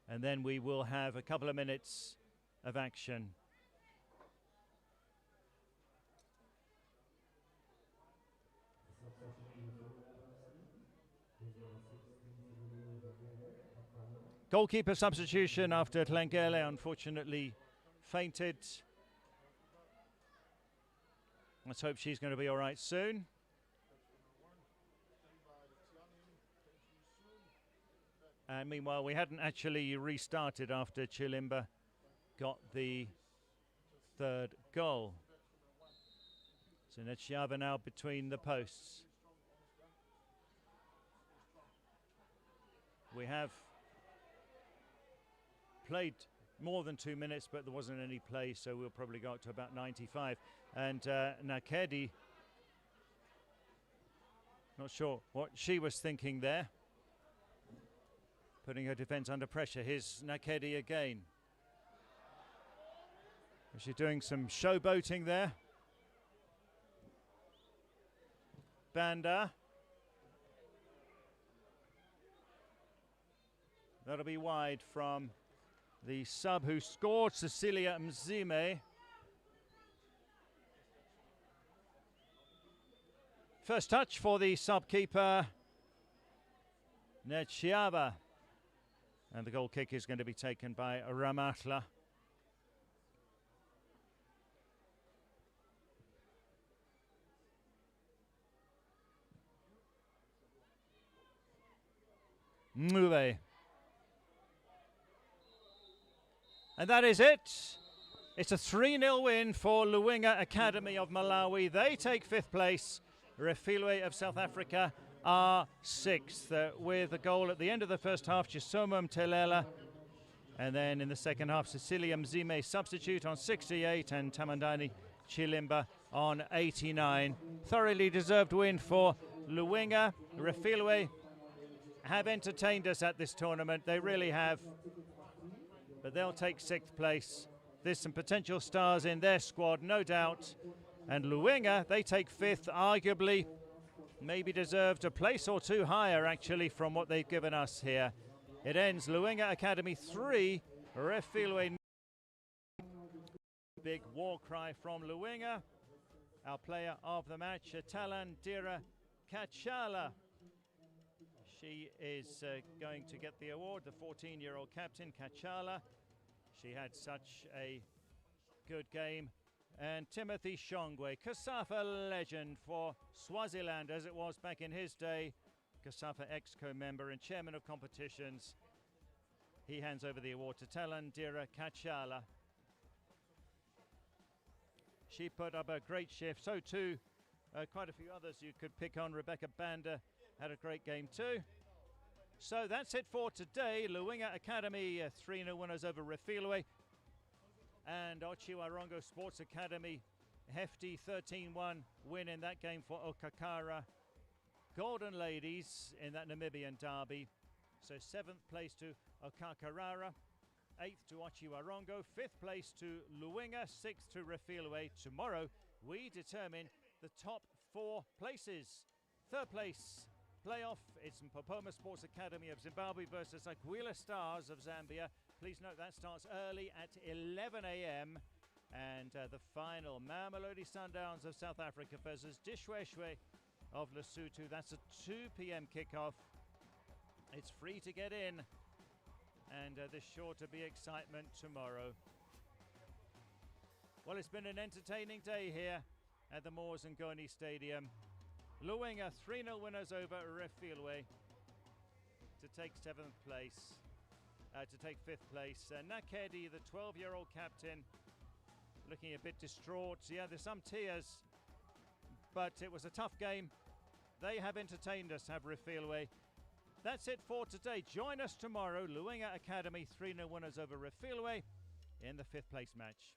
And then we will have a couple of minutes of action. Goalkeeper substitution after Tlengele unfortunately fainted. Let's hope she's going to be all right soon. And meanwhile, we hadn't actually restarted after Chilimba got the 3rd goal. So Netshiava now between the posts. We have played more than 2 minutes, but there wasn't any play, so we'll probably go up to about 95. And Nakedi, not sure what she was thinking there, putting her defence under pressure. Here's Nakedi again. She's doing some showboating there. Banda. That'll be wide from the sub who scored, Cecilia Mzime. First touch for the sub-keeper, Netshiava. And the goal kick is going to be taken by Ramatla. Move. And that is it. It's a 3-0 win for Luwinga Academy of Malawi. They take 5th place. Refilwe of South Africa are 6th with a goal at the end of the first half, Chisomo Mtelela. And then in the second half, Cecilia Mzime substitute on 68 and Tamandani Chilimba on 89. Thoroughly deserved win for Luwinga. Refilwe have entertained us at this tournament. They really have. But they'll take 6th place. There's some potential stars in their squad, no doubt. And Luwinga, they take 5th, arguably maybe deserved a place or 2 higher, actually, from what they've given us here. It ends Luwinga Academy 3, Refilwe Big war cry from Luwinga. Our player of the match, Talandira Kachala. She is going to get the award, the 14-year-old captain, Kachala. She had such a good game. And Timothy Shongwe, CAF legend for Swaziland, as it was back in his day. CAF ex-co-member and chairman of competitions. He hands over the award to Talandira Kachala. She put up a great shift, so too quite a few others you could pick on. Rebecca Banda had a great game too. So that's it for today. Luwinga Academy 3-0 winners over Refilwe. And Ochiwarongo Sports Academy, hefty 13-1 win in that game for Okakara. Golden Ladies in that Namibian derby. So 7th place to Okakarara, 8th to Ochiwarongo, 5th place to Luwinga, 6th to Refilwe. Tomorrow we determine the top 4 places. 3rd place playoff, it's Mpopoma Sports Academy of Zimbabwe versus Goalless Stars of Zambia. Please note that starts early at 11 a.m. And the final, Mamelodi Sundowns of South Africa versus Dishweshwe of Lesotho. That's a 2 p.m. kickoff. It's free to get in, and there's sure to be excitement tomorrow. Well, it's been an entertaining day here at the Moors and Ngoni Stadium. Luwinga 3-0 winners over Refilwe to take 7th place, to take 5th place. Nakedi, the 12-year-old captain, looking a bit distraught. Yeah, there's some tears, but it was a tough game. They have entertained us, have Refilwe. That's it for today. Join us tomorrow. Luwinga Academy 3-0 winners over Refilwe in the 5th place match.